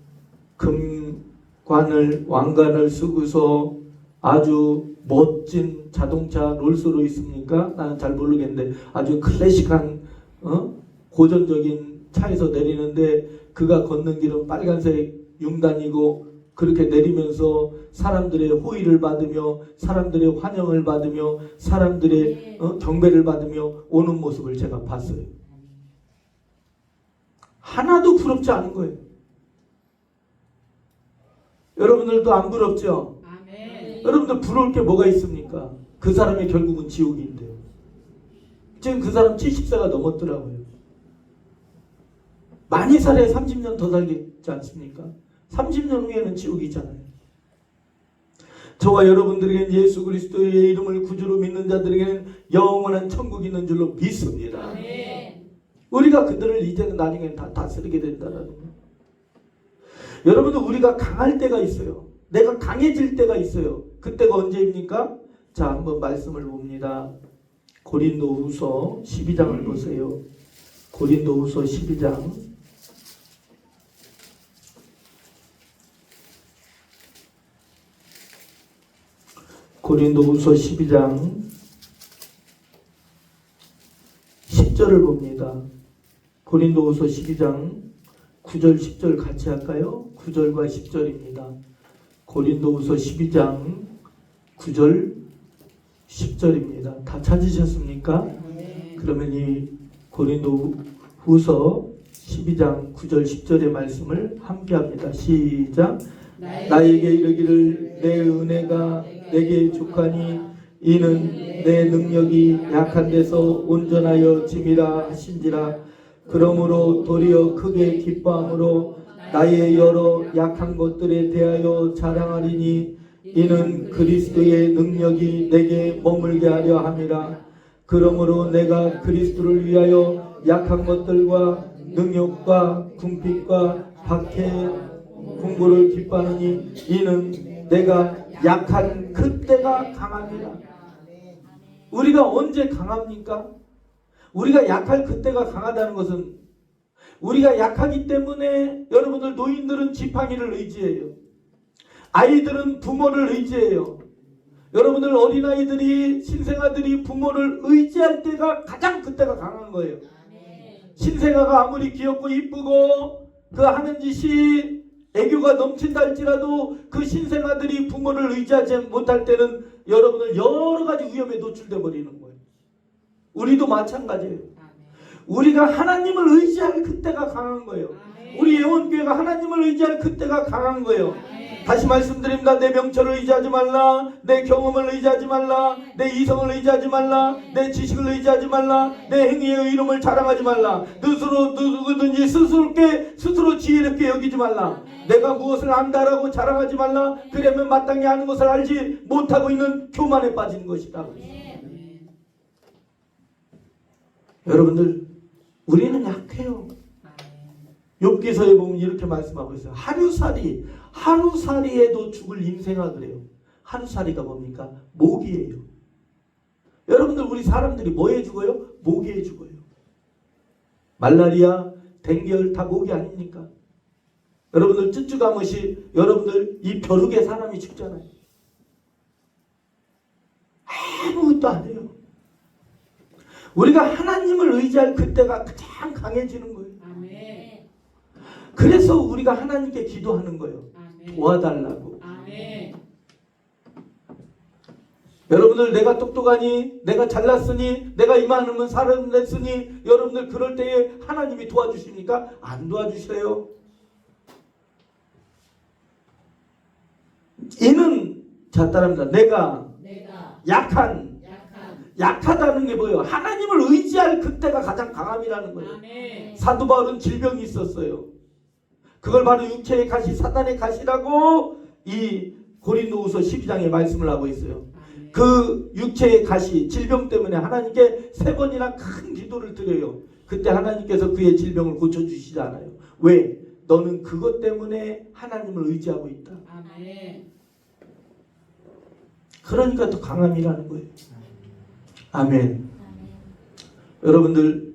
왕관을 쓰고서 아주 멋진 자동차 롤스로이스입니까? 나는 잘 모르겠는데 아주 클래식한 고전적인 차에서 내리는데 그가 걷는 길은 빨간색 융단이고 그렇게 내리면서 사람들의 호의를 받으며 사람들의 환영을 받으며 사람들의 경배를 받으며 오는 모습을 제가 봤어요. 하나도 부럽지 않은 거예요. 여러분들도 안 부럽죠? 아멘. 여러분들 부러울 게 뭐가 있습니까? 그 사람이 결국은 지옥인데요. 지금 그 사람 70세가 넘었더라고요. 많이 살아야 30년 더 살겠지 않습니까? 30년 후에는 지옥이잖아요. 저와 여러분들에게는 예수 그리스도의 이름을 구주로 믿는 자들에게는 영원한 천국이 있는 줄로 믿습니다. 아멘. 우리가 그들을 이제는 나중에 다 다스리게 된다는 거예요. 여러분들 우리가 강할 때가 있어요. 내가 강해질 때가 있어요. 그때가 언제입니까? 자, 한번 말씀을 봅니다. 고린도후서 12장을 보세요. 고린도후서 12장. 고린도후서 12장 10절을 봅니다. 고린도후서 12장 9절 10절 같이 할까요? 9절과 10절입니다. 고린도후서 12장 9절 10절입니다. 다 찾으셨습니까? 그러면 이 고린도후서 12장 9절 10절의 말씀을 함께 합니다. 시작. 나에게 이르기를 내 은혜가 내게 족하니 이는 내 능력이 약한 데서 온전하여 짐이라 하신지라. 그러므로 도리어 크게 기뻐함으로 나의 여러 약한 것들에 대하여 자랑하리니 이는 그리스도의 능력이 내게 머물게 하려 함이라. 그러므로 내가 그리스도를 위하여 약한 것들과 능욕과 궁핍과 박해 공부를 기뻐하느니 이는 내가 약한 그때가 강함이라. 우리가 언제 강합니까? 우리가 약할 그때가 강하다는 것은 우리가 약하기 때문에 여러분들 노인들은 지팡이를 의지해요. 아이들은 부모를 의지해요. 여러분들 어린아이들이 신생아들이 부모를 의지할 때가 가장 그때가 강한 거예요. 신생아가 아무리 귀엽고 이쁘고 그 하는 짓이 애교가 넘친다 할지라도 그 신생아들이 부모를 의지하지 못할 때는 여러분들 여러 가지 위험에 노출돼 버리는 거예요. 우리도 마찬가지예요. 우리가 하나님을 의지할 그때가 강한 거예요. 우리 예원교회가 하나님을 의지할 그때가 강한 거예요. 다시 말씀드립니다. 내 명철을 의지하지 말라. 내 경험을 의지하지 말라. 내 이성을 의지하지 말라. 내 지식을 의지하지 말라. 내 행위의 의로움을 자랑하지 말라. 누구든지 스스로 지혜롭게 여기지 말라. 내가 무엇을 안다라고 자랑하지 말라. 그러면 마땅히 아는 것을 알지 못하고 있는 교만에 빠지는 것이다. 여러분들 우리는 약해요. 욥기서에 보면 이렇게 말씀하고 있어요. 하루살이에도 죽을 인생아 그래요. 하루살이가 뭡니까? 모기예요. 여러분들 우리 사람들이 뭐에 죽어요? 모기에 죽어요. 말라리아, 댕기열 다 모기 아닙니까? 여러분들 쯔쯔가무시 여러분들 이 벼룩에 사람이 죽잖아요. 아무것도 안 해요. 우리가 하나님을 의지할 그때가 가장 강해지는 거예요. 아멘. 그래서 우리가 하나님께 기도하는 거예요. 아멘. 도와달라고. 아멘. 여러분들 내가 똑똑하니 내가 잘났으니 내가 이만하면 살아냈으니 여러분들 그럴 때에 하나님이 도와주십니까? 안 도와주세요. 이는 자 따라합니다. 내가 약하다는 게 뭐예요? 하나님을 의지할 그때가 가장 강함이라는 거예요. 아멘. 사도 바울은 질병이 있었어요. 그걸 바로 육체의 가시, 사단의 가시라고 이 고린도후서 12장에 말씀을 하고 있어요. 아멘. 그 육체의 가시, 질병 때문에 하나님께 3번이나 큰 기도를 드려요. 그때 하나님께서 그의 질병을 고쳐주시지 않아요. 왜? 너는 그것 때문에 하나님을 의지하고 있다. 아멘. 그러니까 더 강함이라는 거예요. 아멘. 여러분들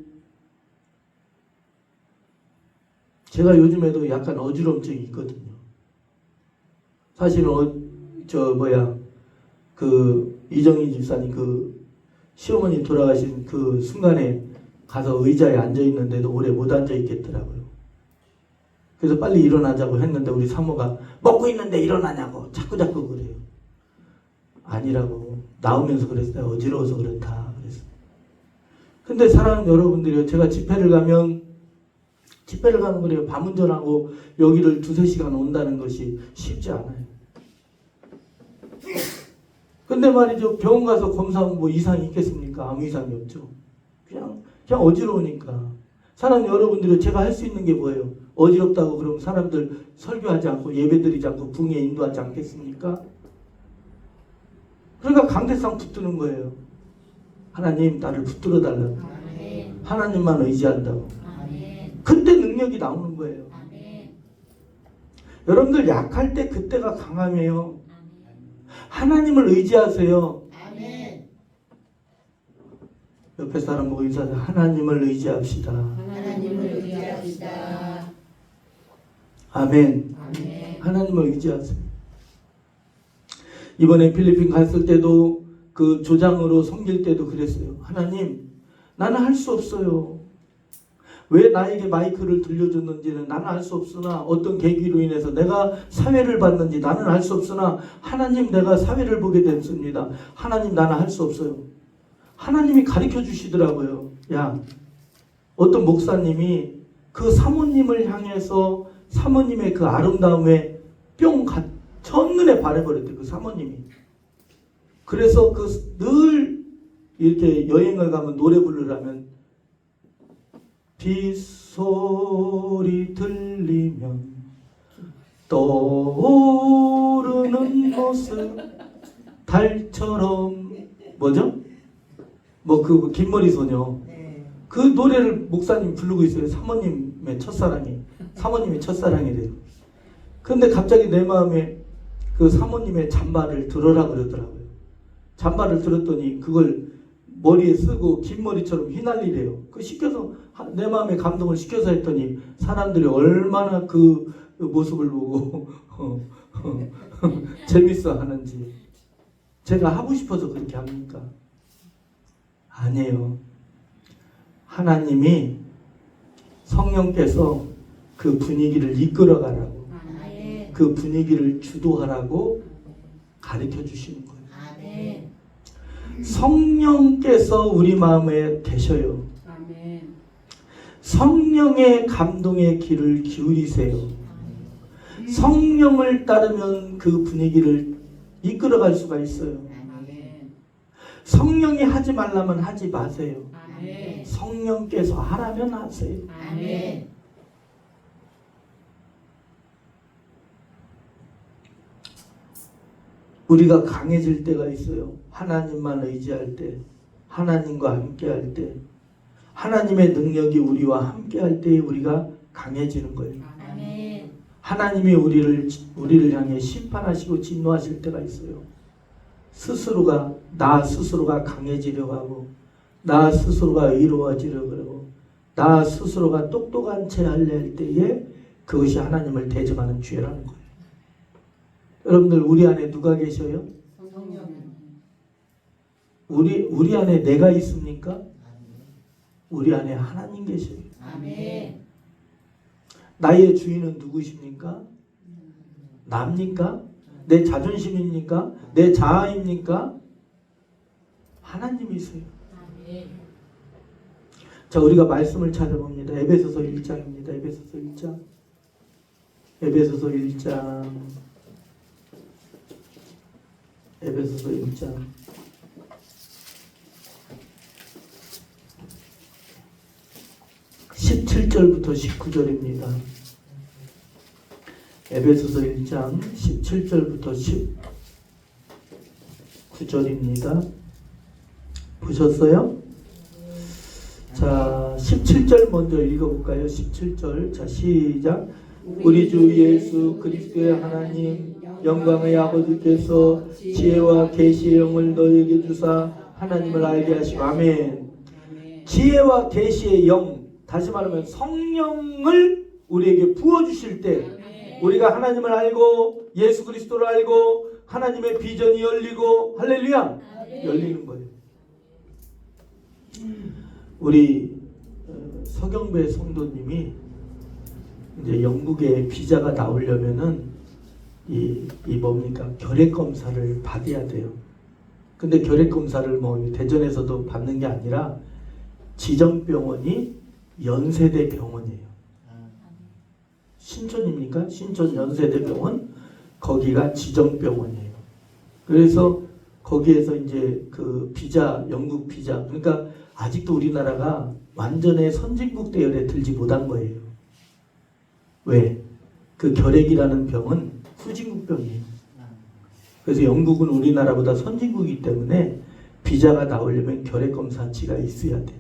제가 요즘에도 약간 어지럼증이 있거든요. 사실은 그 이정희 집사님 그 시어머니 돌아가신 그 순간에 가서 의자에 앉아 있는데도 오래 못 앉아 있겠더라고요. 그래서 빨리 일어나자고 했는데 우리 사모가 먹고 있는데 일어나냐고 자꾸 그래요. 아니라고 나오면서 그랬어요. 어지러워서 그렇다 그랬어요. 근데 사랑하는 여러분들이요, 제가 집회를 가면 그래요. 밤 운전하고 여기를 2-3시간 온다는 것이 쉽지 않아요. 근데 말이죠, 병원 가서 검사하면 뭐 이상이 있겠습니까? 아무 이상이 없죠. 그냥 어지러우니까. 사랑하는 여러분들이 제가 할 수 있는 게 뭐예요? 어지럽다고 그러면 사람들 설교하지 않고 예배드리지 않고 붕에 인도하지 않겠습니까? 그러니까 강대상 붙드는 거예요. 하나님 나를 붙들어 달라고. 아멘. 하나님만 의지한다고. 아멘. 그때 능력이 나오는 거예요. 아멘. 여러분들 약할 때 그때가 강함이에요. 하나님을 의지하세요. 아멘. 옆에 사람 보고 인사하세요. 하나님을 의지합시다. 하나님을 의지합시다. 아멘. 아멘. 하나님을 의지하세요. 이번에 필리핀 갔을 때도 그 조장으로 섬길 때도 그랬어요. 하나님, 나는 할 수 없어요. 왜 나에게 마이크를 들려줬는지는 나는 알 수 없으나 어떤 계기로 인해서 내가 사회를 봤는지 나는 알 수 없으나 하나님, 내가 사회를 보게 됐습니다. 하나님, 나는 할 수 없어요. 하나님이 가르쳐 주시더라고요. 야, 어떤 목사님이 그 사모님을 향해서 사모님의 그 아름다움에 첫눈에 반해버렸대요. 그 사모님이. 그래서 늘 이렇게 여행을 가면 노래 부르려면 빗소리 들리면 떠오르는 모습 달처럼 뭐죠? 뭐 그 긴머리 소녀 그 노래를 목사님 부르고 있어요. 사모님의 첫사랑이래요. 근데 갑자기 내 마음에 그 사모님의 잠바를 들어라 그러더라고요. 잠바를 들었더니 그걸 머리에 쓰고 긴 머리처럼 휘날리래요. 그 시켜서 내 마음에 감동을 시켜서 했더니 사람들이 얼마나 그 모습을 보고 재밌어 하는지. 제가 하고 싶어서 그렇게 합니까? 아니에요. 하나님이 성령께서 그 분위기를 이끌어가라고 그 분위기를 주도하라고 가르쳐 주시는 거예요. 성령께서 우리 마음에 계셔요. 성령의 감동의 귀를 기울이세요. 성령을 따르면 그 분위기를 이끌어갈 수가 있어요. 성령이 하지 말라면 하지 마세요. 성령께서 하라면 하세요. 우리가 강해질 때가 있어요. 하나님만 의지할 때, 하나님과 함께 할 때, 하나님의 능력이 우리와 함께 할 때 우리가 강해지는 거예요. 하나님이 우리를 향해 심판하시고 진노하실 때가 있어요. 나 스스로가 강해지려고 하고, 나 스스로가 의로워지려고 하고, 나 스스로가 똑똑한 채 하려 할 때에 그것이 하나님을 대적하는 죄라는 거예요. 여러분들 우리 안에 누가 계셔요? 우리 안에 내가 있습니까? 우리 안에 하나님 계셔요. 나의 주인은 누구십니까? 나입니까? 내 자존심입니까? 내 자아입니까? 하나님이세요. 자, 우리가 말씀을 찾아봅니다. 에베소서 1장입니다. 에베소서 1장. 에베소서 1장. 에베소서 1장. 17절부터 19절입니다. 에베소서 1장 17절부터 19절입니다. 보셨어요? 자, 17절 먼저 읽어볼까요? 17절. 자, 시작. 우리 주 예수 그리스도의 하나님 영광의 아버지께서 지혜와 계시의 영을 너에게 주사 하나님을 알게 하시고. 아멘. 지혜와 계시의 영, 다시 말하면 성령을 우리에게 부어주실 때 우리가 하나님을 알고 예수 그리스도를 알고 하나님의 비전이 열리고, 할렐루야, 열리는 거예요. 우리 서경배 성도님이 이제 영국에 비자가 나오려면은 이 뭡니까? 결핵 검사를 받아야 돼요. 근데 결핵 검사를 뭐 대전에서도 받는 게 아니라 지정병원이 연세대 병원이에요. 신촌입니까? 신촌 연세대 병원, 거기가 지정병원이에요. 그래서 거기에서 이제 그 비자, 영국 비자, 그러니까 아직도 우리나라가 완전히 선진국 대열에 들지 못한 거예요. 왜? 그 결핵이라는 병은 후진국병이에요. 그래서 영국은 우리나라보다 선진국이기 때문에 비자가 나오려면 결핵검사치가 있어야 돼요.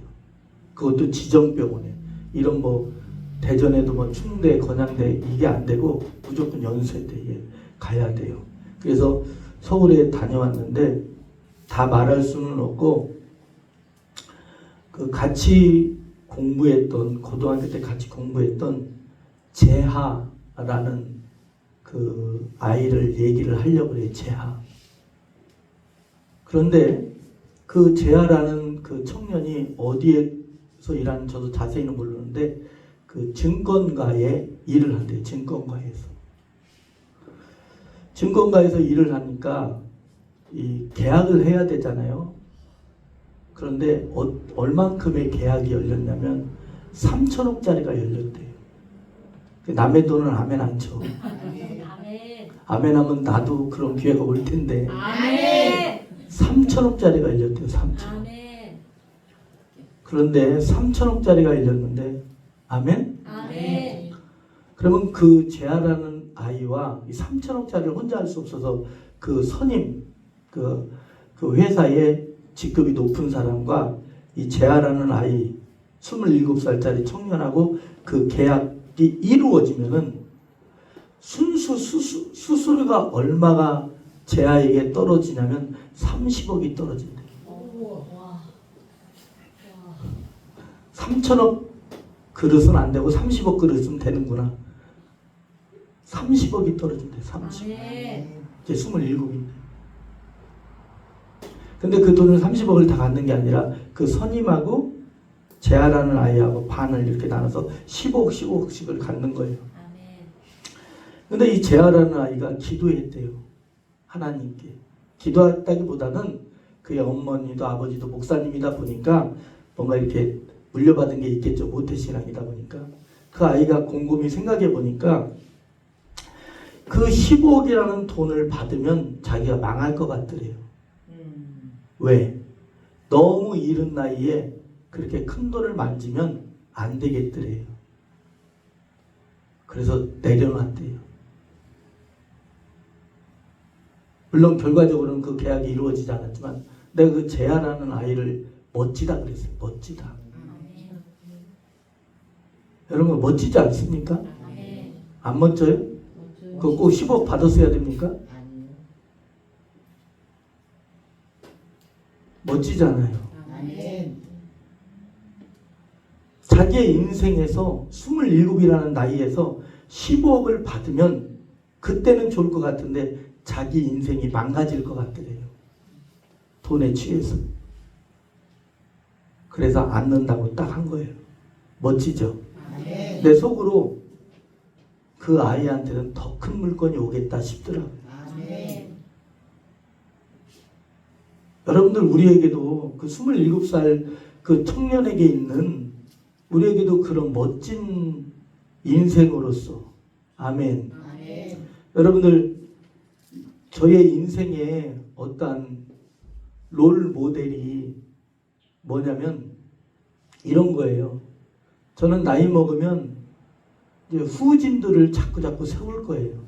그것도 지정병원에. 이런 뭐 대전에도 뭐 충대, 건양대 이게 안 되고 무조건 연세대에 가야 돼요. 그래서 서울에 다녀왔는데 다 말할 수는 없고, 그 같이 공부했던, 고등학교 때 같이 공부했던 재하라는 그 아이를 얘기를 하려고 그래요. 재하. 그런데 그 재하라는 그 청년이 어디에서 일하는, 저도 자세히는 모르는데 그 증권가에 일을 한대요. 증권가에서 일을 하니까 이 계약을 해야 되잖아요. 그런데 얼만큼의 계약이 열렸냐면 3천억짜리가 열렸대요. 남의 돈은 아멘 안 쳐. 아멘 하면 나도 그런 기회가 올 텐데. 3천억짜리가 열렸대요. 3천억. 그런데 3천억짜리가 열렸는데, 아멘? 그러면 그 재하라는 아이와 이 3천억짜리를 혼자 할 수 없어서 그 선임 그 회사의 직급이 높은 사람과 이 재하라는 아이 27살짜리 청년하고 그 계약이 이루어지면은 순수 수수료가 얼마가 재하에게 떨어지냐면 30억이 떨어진대. 3천억 그릇은 안 되고 30억 그릇은 되는구나. 30억이 떨어진대. 30억. 이제 27인데. 근데 그 돈을 30억을 다 갖는 게 아니라 그 선임하고 재하라는 아이하고 반을 이렇게 나눠서 15억씩을 갖는 거예요. 근데 이 재하라는 아이가 기도했대요. 하나님께. 기도했다기보다는 그의 어머니도 아버지도 목사님이다 보니까 뭔가 이렇게 물려받은 게 있겠죠. 모태신앙이다 보니까. 그 아이가 곰곰이 생각해 보니까 그 15억이라는 돈을 받으면 자기가 망할 것 같더래요. 왜? 너무 이른 나이에 그렇게 큰 돈을 만지면 안 되겠더래요. 그래서 내려놨대요. 물론 결과적으로는 그 계약이 이루어지지 않았지만 내가 그 재하라는 아이를 멋지다 그랬어요. 멋지다. 여러분 멋지지 않습니까? 안 멋져요? 그거 꼭 10억 받았어야 됩니까? 멋지잖아요. 자기의 인생에서 27이라는 나이에서 15억을 받으면 그때는 좋을 것 같은데 자기 인생이 망가질 것 같더래요. 돈에 취해서. 그래서 않는다고 딱 한 거예요. 멋지죠? 내 속으로 그 아이한테는 더 큰 물건이 오겠다 싶더라고요. 여러분들 우리에게도 그 27살 그 청년에게 있는 우리에게도 그런 멋진 인생으로서 아멘. 여러분들 저의 인생에 어떠한 롤 모델이 뭐냐면 이런 거예요. 저는 나이 먹으면 이제 후진들을 자꾸 세울 거예요.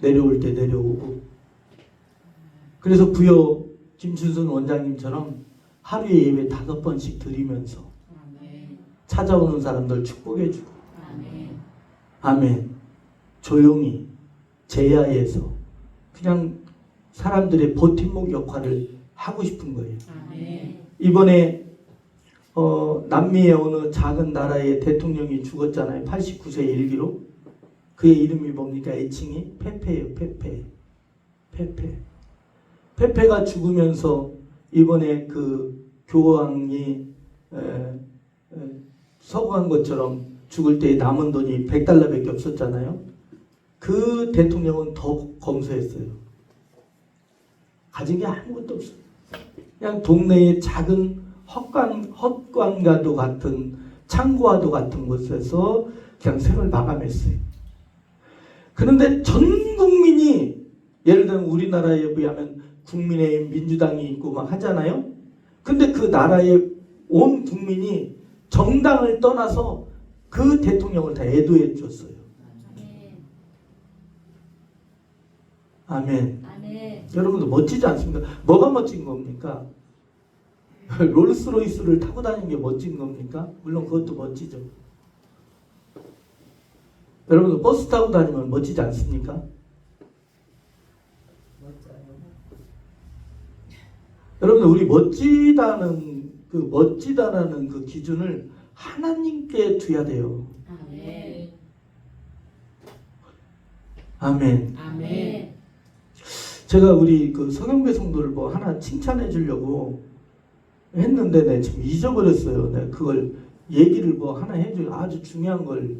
내려올 때 내려오고. 그래서 부여 김춘순 원장님처럼 하루에 예배 5번씩 드리면서 찾아오는 사람들 축복해주고 아멘. 조용히 제야에서 그냥 사람들의 버팀목 역할을 하고 싶은 거예요. 이번에 남미의 어느 작은 나라의 대통령이 죽었잖아요. 89세 일기로. 그의 이름이 뭡니까? 애칭이 페페예요. 페페가 죽으면서 이번에 그 교황이 서거한 것처럼 죽을 때 남은 돈이 $100밖에 없었잖아요. 그 대통령은 더 검소했어요. 가진 게 아무것도 없어요. 그냥 동네의 작은 헛관과도 같은 창고와도 같은 곳에서 그냥 생을 마감했어요. 그런데 전 국민이 예를 들면 우리나라에 비하면 국민의힘 민주당이 있고 막 하잖아요. 근데 그 나라의 온 국민이 정당을 떠나서 그 대통령을 다 애도해 줬어요. 아멘. 여러분들 멋지지 않습니까? 뭐가 멋진 겁니까? 롤스로이스를 타고 다니는 게 멋진 겁니까? 물론 그것도 멋지죠. 여러분들 버스 타고 다니면 멋지지 않습니까? 여러분들 우리 멋지다는 그 기준을 하나님께 두어야 돼요. 아멘. 제가 우리 그 서경배 성도를 뭐 하나 칭찬해 주려고 했는데 내가 지금 잊어버렸어요. 내가 그걸 얘기를 뭐 하나 해줘. 아주 중요한 걸.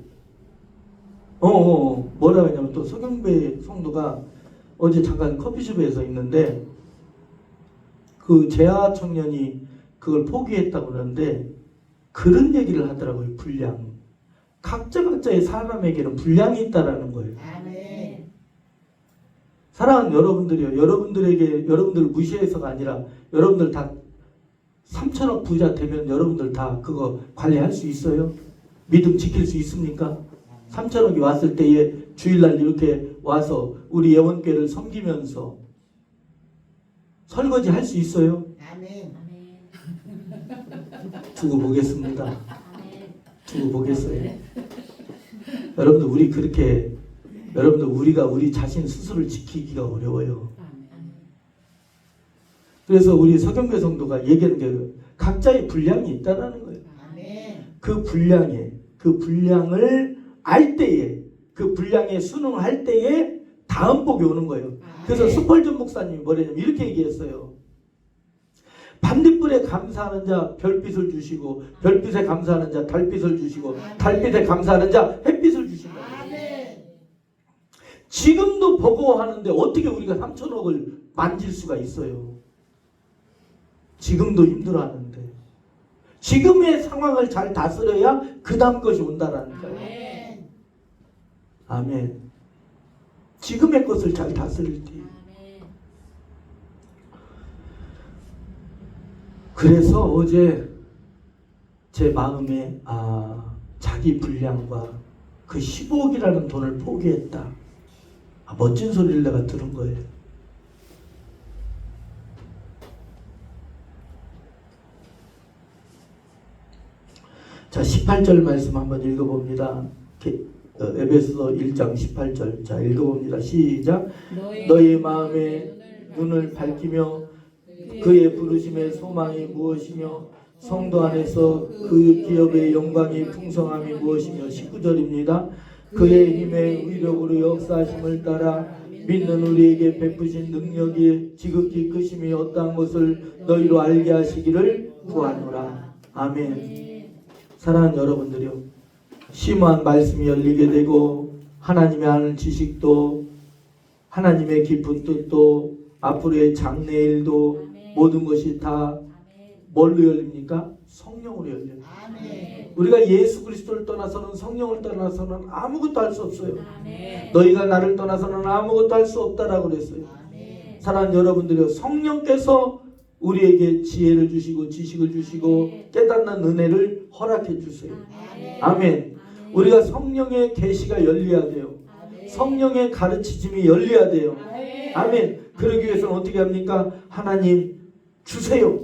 뭐라고 했냐면 또 서경배 성도가 어제 잠깐 커피숍에서 있는데 그 재하 청년이 그걸 포기했다고 그러는데 그런 얘기를 하더라고요. 분량. 각자의 사람에게는 분량이 있다라는 거예요. 사랑하는 여러분들이요. 여러분들 무시해서가 아니라 여러분들 다 3천억 부자 되면 여러분들 다 그거 관리할 수 있어요? 믿음 지킬 수 있습니까? 3천억이 왔을 때에 주일날 이렇게 와서 우리 예원교회를 섬기면서 설거지 할 수 있어요? 아멘. 두고 보겠습니다. 두고 보겠어요. 여러분들 우리 그렇게 여러분들 우리가 우리 자신 스스로를 지키기가 어려워요. 그래서 우리 서경배 성도가 얘기하는 게 각자의 분량이 있다라는 거예요. 아멘. 그 분량을 알 때에 그 분량에 순응할 때에 다음 복이 오는 거예요. 그래서 스펄전 목사님이 뭐냐면 이렇게 얘기했어요. 반딧불에 감사하는 자 별빛을 주시고 별빛에 감사하는 자 달빛을 주시고 달빛에 감사하는 자 햇빛을 주신다. 지금도 버거워하는데 어떻게 우리가 3천억을 만질 수가 있어요? 지금도 힘들어하는데 지금의 상황을 잘 다스려야 그 다음 것이 온다라는 거예요. 아멘. 지금의 것을 잘 다스릴 때. 그래서 어제 제 마음에 자기 분량과 그 15억이라는 돈을 포기했다. 멋진 소리를 내가 들은 거예요. 자, 18절 말씀 한번 읽어봅니다. 에베소서 1장 18절. 자, 읽어봅니다. 시작. 너희 마음에 눈을 밝히며 그의 부르심의 소망이 무엇이며 성도 안에서 그 기업의 영광이 풍성함이 무엇이며 19절입니다. 그의 힘의 위력으로 역사하심을 따라 믿는 우리에게 베푸신 능력이 지극히 크심이 어떠한 것을 너희로 알게 하시기를 구하노라. 아멘. 사랑하는 여러분들이요, 심오한 말씀이 열리게 되고 하나님의 아는 지식도 하나님의 깊은 뜻도 앞으로의 장래일도 모든 것이 다 뭘로 열립니까? 성령으로 열려요. 우리가 예수 그리스도를 떠나서는 성령을 떠나서는 아무것도 할 수 없어요. 너희가 나를 떠나서는 아무것도 할 수 없다라고 그랬어요. 사랑하는 여러분들이요, 성령께서 우리에게 지혜를 주시고 지식을 주시고 깨닫는 은혜를 허락해 주세요. 아멘. 우리가 성령의 계시가 열려야 돼요. 성령의 가르치심이 열려야 돼요. 아멘. 그러기 위해서는 어떻게 합니까? 하나님 주세요.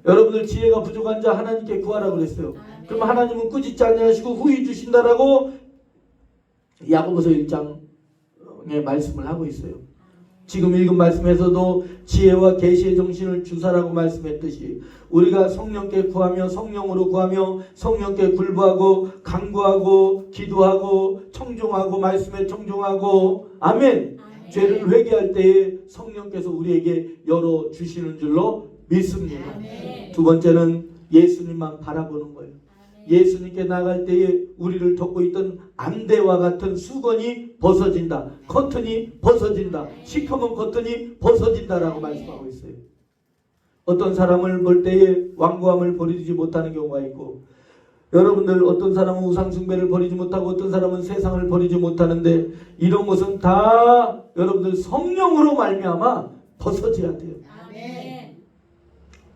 여러분들 지혜가 부족한 자 하나님께 구하라고 그랬어요. 그럼 하나님은 꾸짖지 아니하시고 후히 주신다라고 야고보서 1장의 말씀을 하고 있어요. 지금 읽은 말씀에서도 지혜와 계시의 정신을 주사라고 말씀했듯이 우리가 성령께 구하며 성령으로 구하며 성령께 굴부하고 간구하고 기도하고 청종하고 말씀에 청종하고 아멘. 죄를 회개할 때에 성령께서 우리에게 열어주시는 줄로 믿습니다. 두 번째는 예수님만 바라보는 거예요. 예수님께 나갈 때에 우리를 덮고 있던 안대와 같은 수건이 벗어진다. 커튼이 벗어진다. 시커먼 커튼이 벗어진다라고 말씀하고 있어요. 어떤 사람을 볼 때에 완고함을 버리지 못하는 경우가 있고, 여러분들 어떤 사람은 우상숭배를 버리지 못하고 어떤 사람은 세상을 버리지 못하는데, 이런 것은 다 여러분들 성령으로 말미암아 벗어져야 돼요.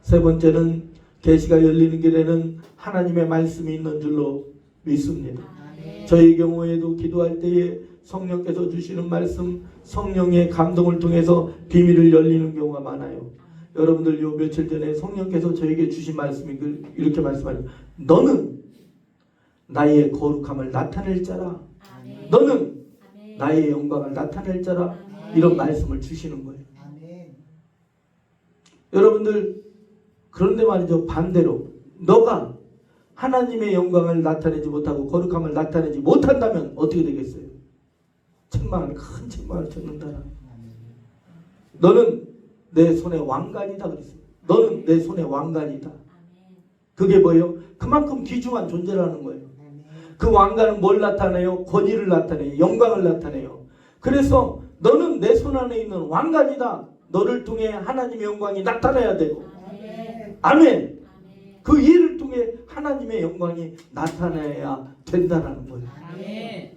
세 번째는 계시가 열리는 길에는 하나님의 말씀이 있는 줄로 믿습니다. 저희 경우에도 기도할 때에 성령께서 주시는 말씀, 성령의 감동을 통해서 비밀을 열리는 경우가 많아요. 여러분들 요 며칠 전에 성령께서 저에게 주신 말씀이 이렇게 말씀하죠. 너는 나의 거룩함을 나타낼 자라. 너는 나의 영광을 나타낼 자라. 이런 말씀을 주시는 거예요. 여러분들 그런데 말이죠. 반대로 너가 하나님의 영광을 나타내지 못하고 거룩함을 나타내지 못한다면 어떻게 되겠어요? 책망을, 큰 책망을 듣는다. 너는 내 손의 왕관이다 그랬어요. 너는 내 손의 왕관이다. 그게 뭐예요? 그만큼 귀중한 존재라는 거예요. 그 왕관은 뭘 나타내요? 권위를 나타내요. 영광을 나타내요. 그래서 너는 내 손 안에 있는 왕관이다. 너를 통해 하나님의 영광이 나타나야 되고, 아멘. 그 일을 통해 하나님의 영광이 나타나야 된다는 거예요. 아멘.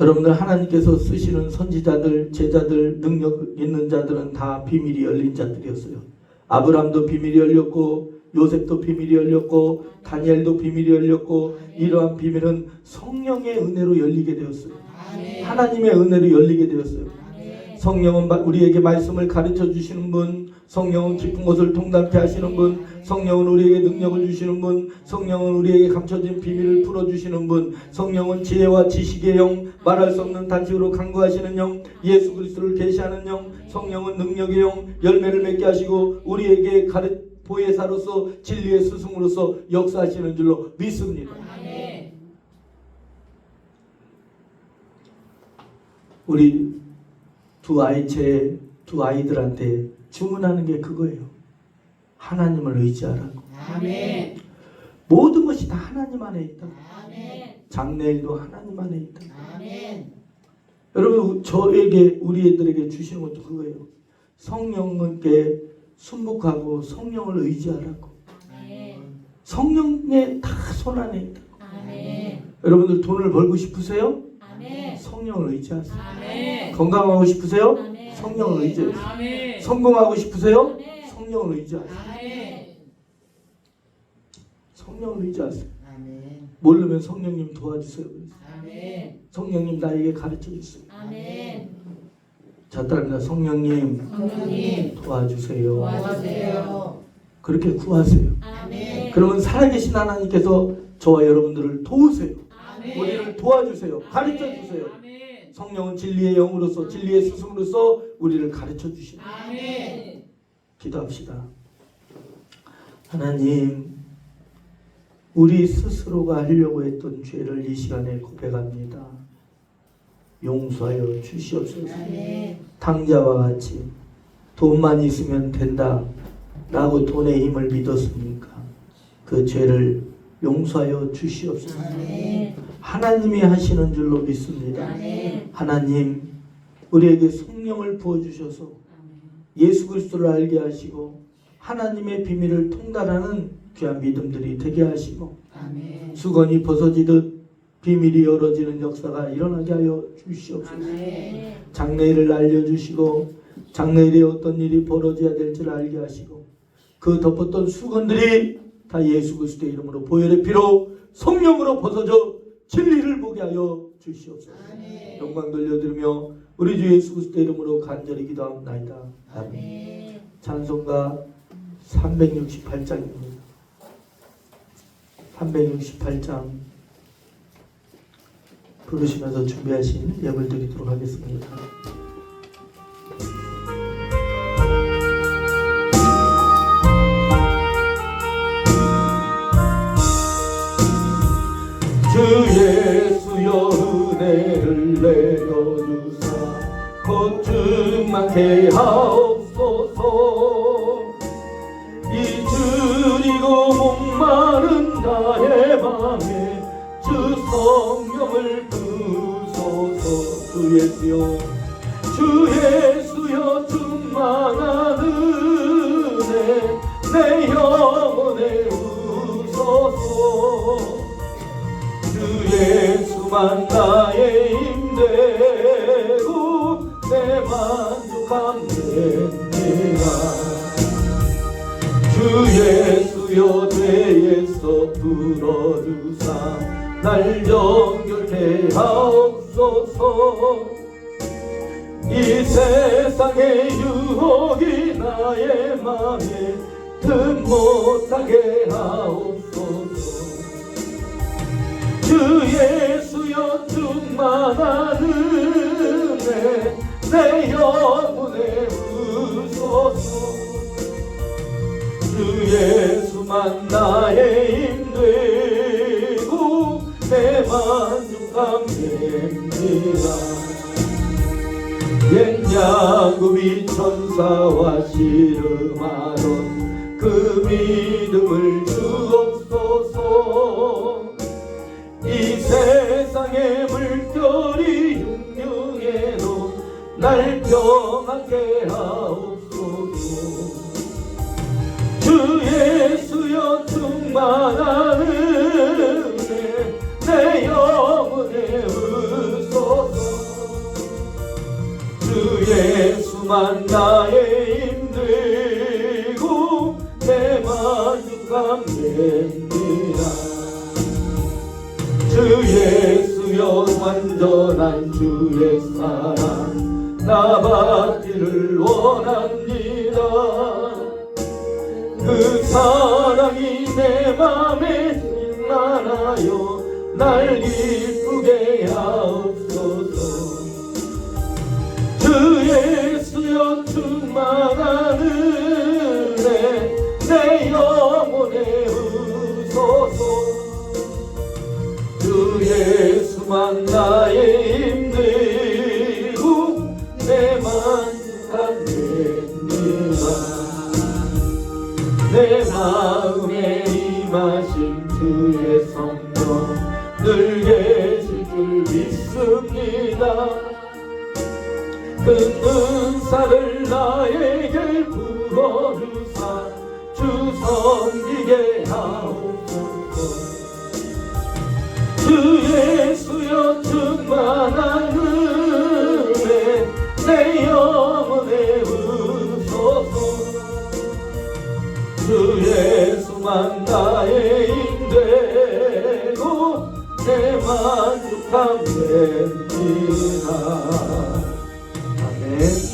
여러분들 하나님께서 쓰시는 선지자들, 제자들, 능력 있는 자들은 다 비밀이 열린 자들이었어요. 아브람도 비밀이 열렸고 요셉도 비밀이 열렸고 다니엘도 비밀이 열렸고 이러한 비밀은 성령의 은혜로 열리게 되었어요. 하나님의 은혜로 열리게 되었어요. 성령은 우리에게 말씀을 가르쳐 주시는 분, 성령은 깊은 것을 통달케 하시는 분, 성령은 우리에게 능력을 주시는 분, 성령은 우리에게 감춰진 비밀을 풀어주시는 분, 성령은 지혜와 지식의 영, 말할 수 없는 단식으로 간구하시는 영, 예수 그리스도를 계시하는 영, 성령은 능력의 영, 열매를 맺게 하시고 우리에게 보혜사로서 진리의 스승으로서 역사하시는 줄로 믿습니다. 우리 제 두 아이들한테 주문하는 게 그거예요. 하나님을 의지하라고. 아멘. 모든 것이 다 하나님 안에 있다. 아멘. 장래일도 하나님 안에 있다. 아멘. 여러분 저에게 우리 애들에게 주시는 것도 그거예요. 성령께 순복하고 성령을 의지하라고. 아멘. 성령에 다 손안에 있다. 아멘. 여러분들 돈을 벌고 싶으세요? 아멘. 성령을 의지하세요. 아멘. 건강하고 싶으세요? 아멘. 성령을 의지하세요. 아멘. 성공하고 싶으세요? 아멘. 성령을 의지하세요. 아멘. 성령을 의지하세요. 아멘. 모르면 성령님 도와주세요. 아멘. 성령님 나에게 가르쳐 주세요. 아멘. 자, 따라합니다. 성령님 성령님 도와주세요. 도와주세요. 그렇게 구하세요. 아멘. 그러면 살아계신 하나님께서 저와 여러분들을 도우세요. 아멘. 우리를 도와주세요. 가르쳐 주세요. 아멘. 성령은 진리의 영으로서 진리의 스승으로서 우리를 가르쳐 주십니다. 아멘. 기도합시다. 하나님, 우리 스스로가 하려고 했던 죄를 이 시간에 고백합니다. 용서하여 주시옵소서. 아멘. 당자와 같이 돈만 있으면 된다 라고 돈의 힘을 믿었으니까 그 죄를 용서하여 주시옵소서. 아멘. 하나님이 하시는 줄로 믿습니다. 아멘. 하나님, 우리에게 성령을 부어주셔서 예수 그리스도를 알게 하시고 하나님의 비밀을 통달하는 귀한 믿음들이 되게 하시고 아멘. 수건이 벗어지듯 비밀이 열어지는 역사가 일어나게 하여 주시옵소서. 아멘. 장래일을 알려주시고 장래일에 어떤 일이 벌어져야 될지를 알게 하시고 그 덮었던 수건들이 다 예수 그리스도의 이름으로 보혈의 피로 성령으로 벗어져 진리를 보게 하여 주시옵소서. 아멘. 영광 돌려드리며 우리 주 예수 그리스도의 이름으로 간절히 기도합나이다. 아멘. 아멘. 찬송가 368장입니다. 368장 부르시면서 준비하신 예물 드리도록 하겠습니다. 주 예수여 은혜를 내려주사 거듭나게 하옵소서. 잊으리고 목마른 나의 맘에 주 성령을 부소서. 주 예수여 주 예수여 충만한 은혜 내 영혼에 우소서. 주 예수만 나의 힘되고 내 만족함 됩니다. 주 예수여 죄에서 풀어주사 날 정결케 하옵소서. 이 세상의 유혹이 나의 맘에 틈 못하게 하옵소서. 주 예수여 충만한 은혜 내 영혼에 우소서. 주 예수만 나의 힘되고 내 만족함 됩니다. 옛 야곱이 천사와 씨름하던 그 믿음을 주옵소서. 이 세상의 물결이 흉흉해도 날 평안케 하옵소서. 주 예수여 충만한 은혜 내 영혼에 우소서. 주 예수만 나의 힘들고 내 만족함 됩니다. 주 예수여 완전한 주의 사랑 나 받기를 원합니다. 그 사랑이 내 맘에 빛나나요 날 기쁘게 하옵소서. 주 예수여 충만한 은혜 내 영혼에 우소서. 주 예수만 나의 힘들고 내 만족함 됩니다. 내 마음에 임하신 주의 성령 늘 계실 줄 믿습니다. 그 은사를 나에게 부어주사 주 섬기게 하옵소서. 주 예수여 충만한 은혜 내 영혼에 우소서. 주 예수만 나의 힘되고 내 만족함 됩니다. 아멘.